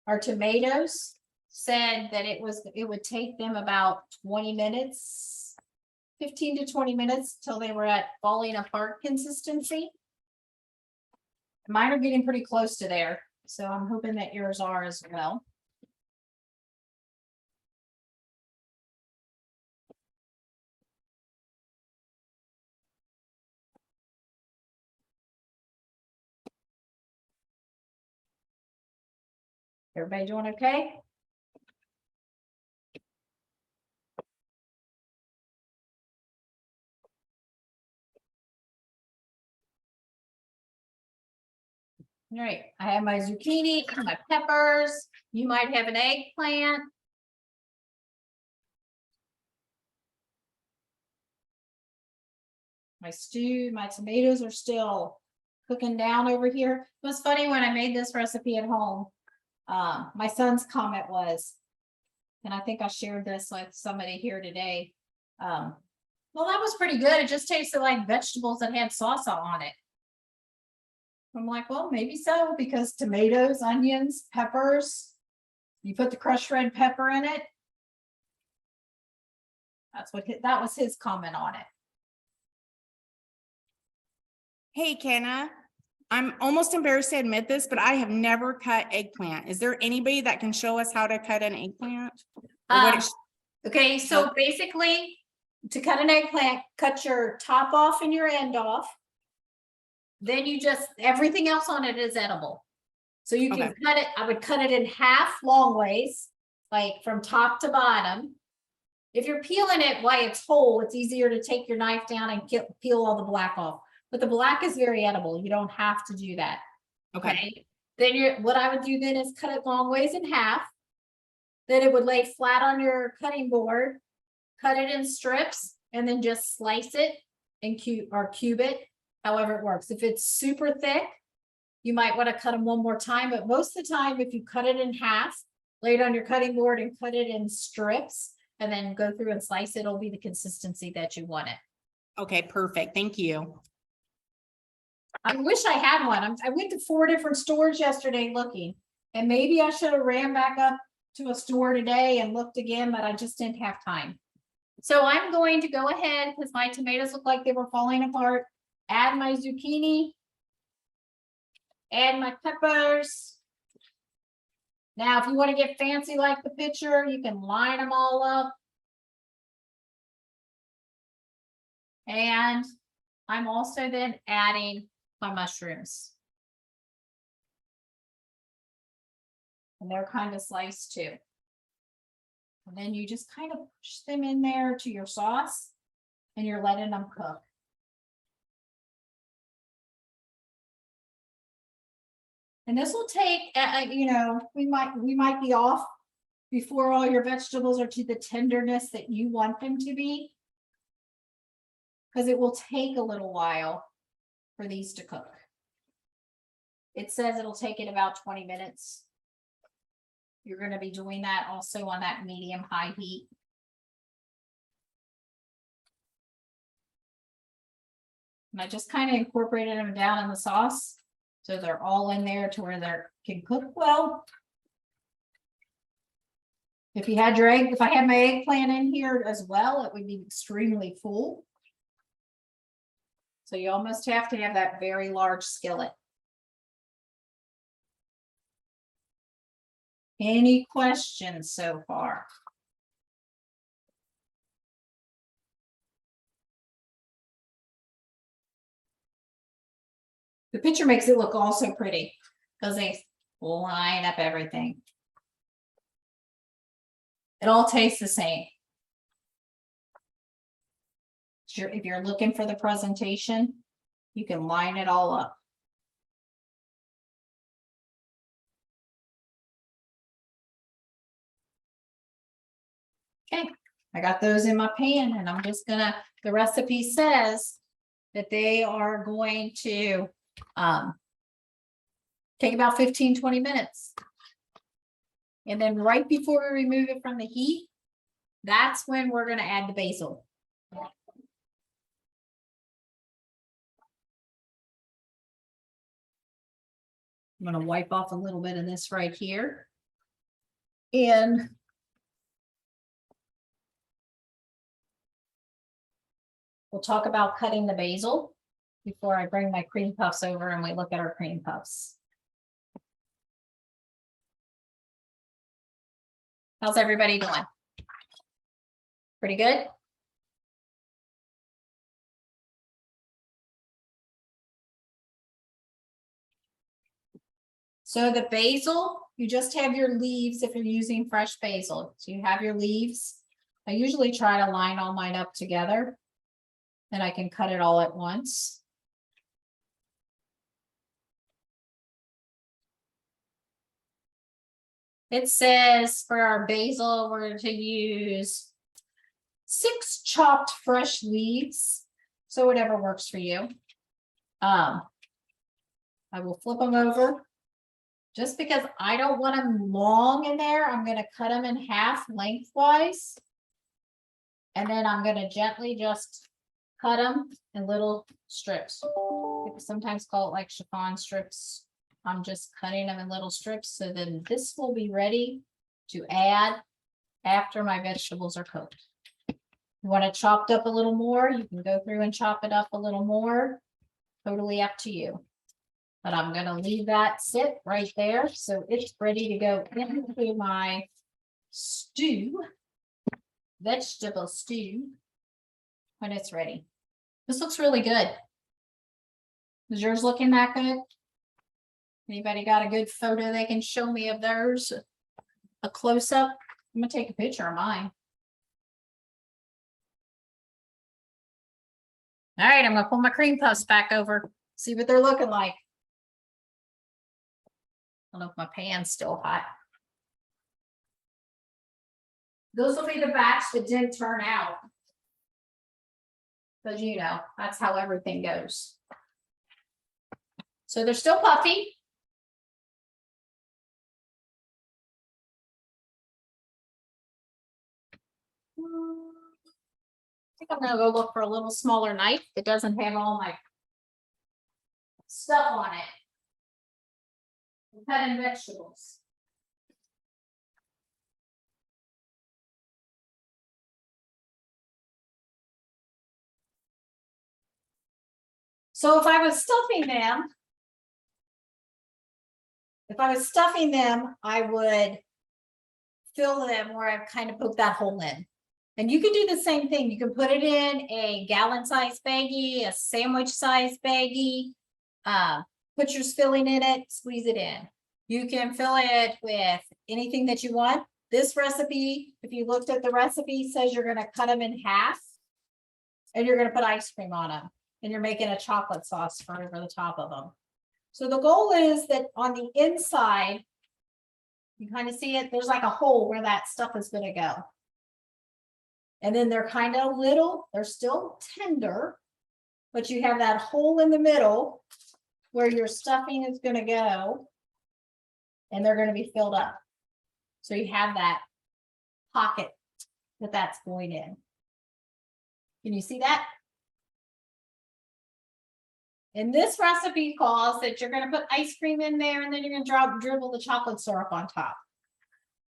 Our tomatoes said that it would take them about 20 minutes, 15 to 20 minutes till they were at falling apart consistency. Mine are getting pretty close to there, so I'm hoping that yours are as well. Everybody doing okay? All right, I have my zucchini, my peppers. You might have an eggplant. My stew, my tomatoes are still cooking down over here. It was funny when I made this recipe at home. My son's comment was, and I think I shared this with somebody here today. Well, that was pretty good. It just tasted like vegetables that had salsa on it. I'm like, well, maybe so, because tomatoes, onions, peppers, you put the crushed red pepper in it. That was his comment on it.
Hey, Kenna, I'm almost embarrassed to admit this, but I have never cut eggplant. Is there anybody that can show us how to cut an eggplant? Or what it sh-
Okay, so basically, to cut an eggplant, cut your top off and your end off. Then you just, everything else on it is edible. So you can
Okay.
cut it, I would cut it in half long ways, like from top to bottom. If you're peeling it while it's whole, it's easier to take your knife down and peel all the black off. But the black is very edible. You don't have to do that.
Okay,
Then what I would do then is cut it long ways in half. Then it would lay flat on your cutting board, cut it in strips, and then just slice it and cube it, however it works. If it's super thick, you might want to cut them one more time, but most of the time, if you cut it in half, lay it on your cutting board and cut it in strips, and then go through and slice it, it'll be the consistency that you want it.
okay, perfect. Thank you.
I wish I had one. I went to 4 different stores yesterday looking, and maybe I should have ran back up to a store today and looked again, but I just didn't have time. So I'm going to go ahead, because my tomatoes look like they were falling apart, add my zucchini, add my peppers. Now, if you want to get fancy like the picture, you can line them all up. And I'm also then adding my mushrooms. And they're kind of sliced too. And then you just kind of push them in there to your sauce and you're letting them cook. And this will take, we might be off before all your vegetables are to the tenderness that you want them to be. Because it will take a little while for these to cook. It says it'll take it about 20 minutes. You're going to be doing that also on that medium-high heat. And I just kind of incorporated them down in the sauce. So they're all in there to where they can cook well. If I had my eggplant in here as well, it would be extremely full. So you almost have to have that very large skillet. Any questions so far? The picture makes it look also pretty because they line up everything. It all tastes the same. If you're looking for the presentation, you can line it all up. Okay, I got those in my pan and I'm just gonna, the recipe says that they are going to take about 15-20 minutes. And then right before we remove it from the heat, that's when we're gonna add the basil. I'm gonna wipe off a little bit of this right here. And we'll talk about cutting the basil before I bring my cream puffs over and we look at our cream puffs. How's everybody doing? Pretty good? So the basil, you just have your leaves if you're using fresh basil. So you have your leaves. I usually try to line all mine up together. Then I can cut it all at once. It says for our basil, we're to use 6 chopped fresh leaves. So whatever works for you. I will flip them over. Just because I don't want them long in there, I'm gonna cut them in half lengthwise. And then I'm gonna gently just cut them in little strips. People sometimes call it like chiffon strips. I'm just cutting them in little strips, so then this will be ready to add after my vegetables are cooked. You want it chopped up a little more, you can go through and chop it up a little more. Totally up to you. But I'm gonna leave that sit right there, so it's ready to go into my stew, vegetable stew, when it's ready. This looks really good. Is yours looking that good? Anybody got a good photo they can show me of theirs? A close-up? I'm gonna take a picture of mine. All right, I'm gonna pull my cream puffs back over, see what they're looking like. I don't know if my pan's still hot. Those will be the batch that didn't turn out. Because you know, that's how everything goes. So they're still puffy. I think I'm gonna go look for a little smaller knife that doesn't have all my stuff on it. Cutting vegetables. So if I was stuffing them, I would fill them where I've kind of poked that hole in. And you can do the same thing. You can put it in a gallon-sized baggie, a sandwich-sized baggie. Put your filling in it, squeeze it in. You can fill it with anything that you want. This recipe, if you looked at the recipe, says you're gonna cut them in half and you're gonna put ice cream on them. And you're making a chocolate sauce for over the top of them. So the goal is that on the inside, you kind of see it, there's like a hole where that stuff is gonna go. And then they're kind of little, they're still tender, but you have that hole in the middle where your stuffing is gonna go. And they're gonna be filled up. So you have that pocket that's going in. Can you see that? And this recipe calls that you're gonna put ice cream in there and then you're gonna dribble the chocolate syrup on top.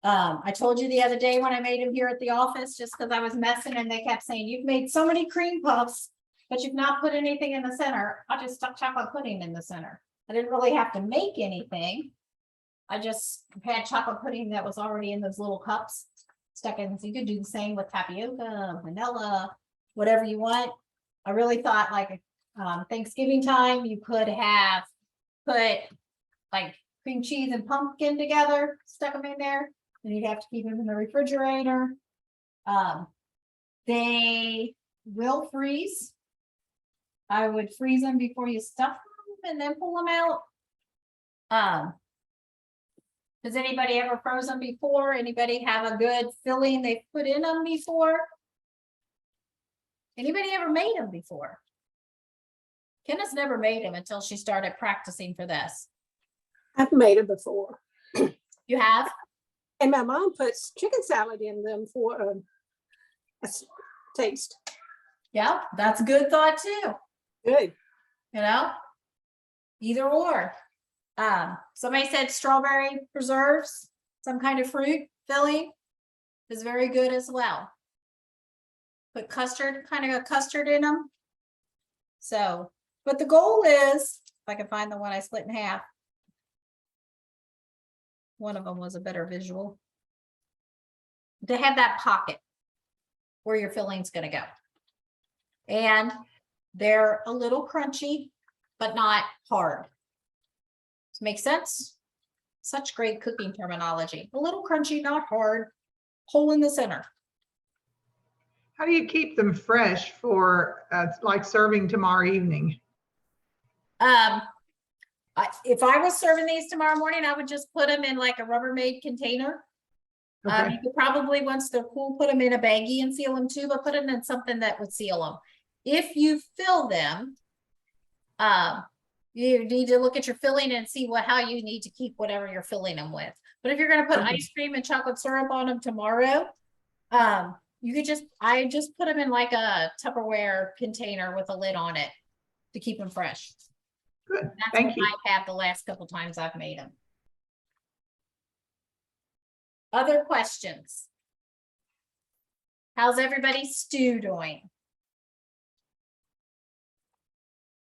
I told you the other day when I made them here at the office, just because I was messing and they kept saying, you've made so many cream puffs, but you've not put anything in the center. I just stuck chocolate pudding in the center. I didn't really have to make anything. I just had chocolate pudding that was already in those little cups stuck in. So you could do the same with tapioca, vanilla, whatever you want. I really thought like Thanksgiving time, you could have put like cream cheese and pumpkin together, stuck them in there. And you'd have to keep them in the refrigerator. They will freeze. I would freeze them before you stuff them and then pull them out. Has anybody ever frozen before? Anybody have a good filling they've put in them before? Anybody ever made them before? Kenna's never made them until she started practicing for this.
I've made it before.
You have?
And my mom puts chicken salad in them for taste.
Yeah, that's a good thought too,
Good.
you know? Either or. Somebody said strawberry preserves, some kind of fruit filling is very good as well. Put custard, kind of a custard in them. So, but the goal is, if I can find the one I split in half. One of them was a better visual. To have that pocket where your filling's gonna go. And they're a little crunchy, but not hard. Does it make sense? Such great cooking terminology. A little crunchy, not hard, hole in the center.
How do you keep them fresh for like serving tomorrow evening?
If I was serving these tomorrow morning, I would just put them in like a Rubbermaid container.
Okay.
You could probably, once they're cool, put them in a baggie and seal them too, but put them in something that would seal them. If you fill them, you need to look at your filling and see how you need to keep whatever you're filling them with. But if you're gonna put
Okay.
ice cream and chocolate syrup on them tomorrow, you could I just put them in like a Tupperware container with a lid on it to keep them fresh.
Good,
That's
thank
what
you.
I've had the last couple times I've made them. Other questions? How's everybody's stew doing?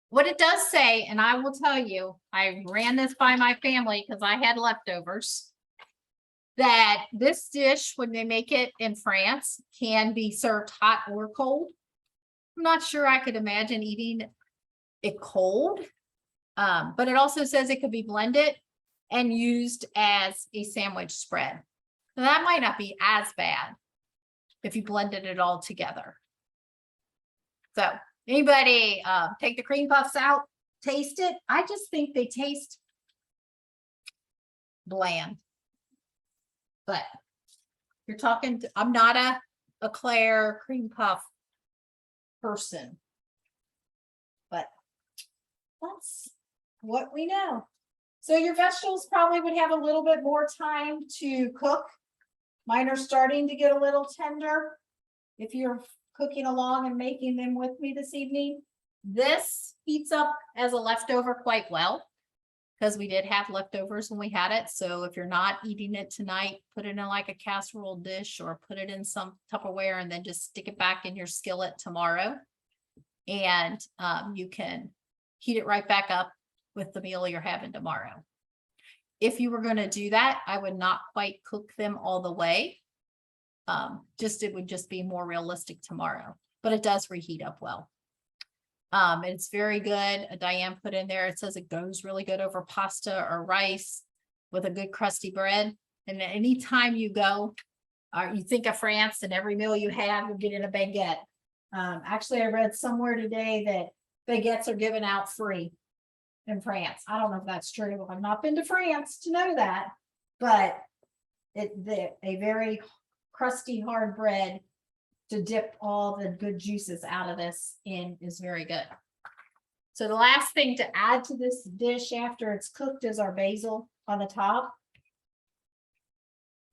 What it does say, and I will tell you, I ran this by my family because I had leftovers. That this dish, when they make it in France, can be served hot or cold. I'm not sure I could imagine eating it cold. But it also says it could be blended and used as a sandwich spread. Now, that might not be as bad if you blended it all together. So anybody take the cream puffs out, taste it? I just think they taste bland. But you're talking, I'm not a Eclair cream puff person. But that's what we know. So your vegetables probably would have a little bit more time to cook. Mine are starting to get a little tender. If you're cooking along and making them with me this evening, this heats up as a leftover quite well because we did have leftovers when we had it. So if you're not eating it tonight, put it in like a casserole dish or put it in some Tupperware and then just stick it back in your skillet tomorrow. And you can heat it right back up with the meal you're having tomorrow. If you were going to do that, I would not quite cook them all the way. It would just be more realistic tomorrow, but it does reheat up well. It's very good. Diane put in there, it says it goes really good over pasta or rice with a good crusty bread. And anytime you go, you think of France and every meal you have, you're getting a baguette. Actually, I read somewhere today that baguettes are given out free in France. I don't know if that's true. I've not been to France to know that, but a very crusty hard bread to dip all the good juices out of this in is very good. So the last thing to add to this dish after it's cooked is our basil on the top.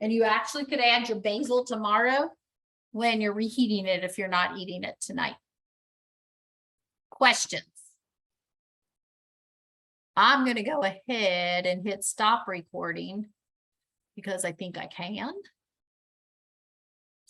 And you actually could add your basil tomorrow when you're reheating it if you're not eating it tonight. Questions? I'm going to go ahead and hit stop recording because I think I can.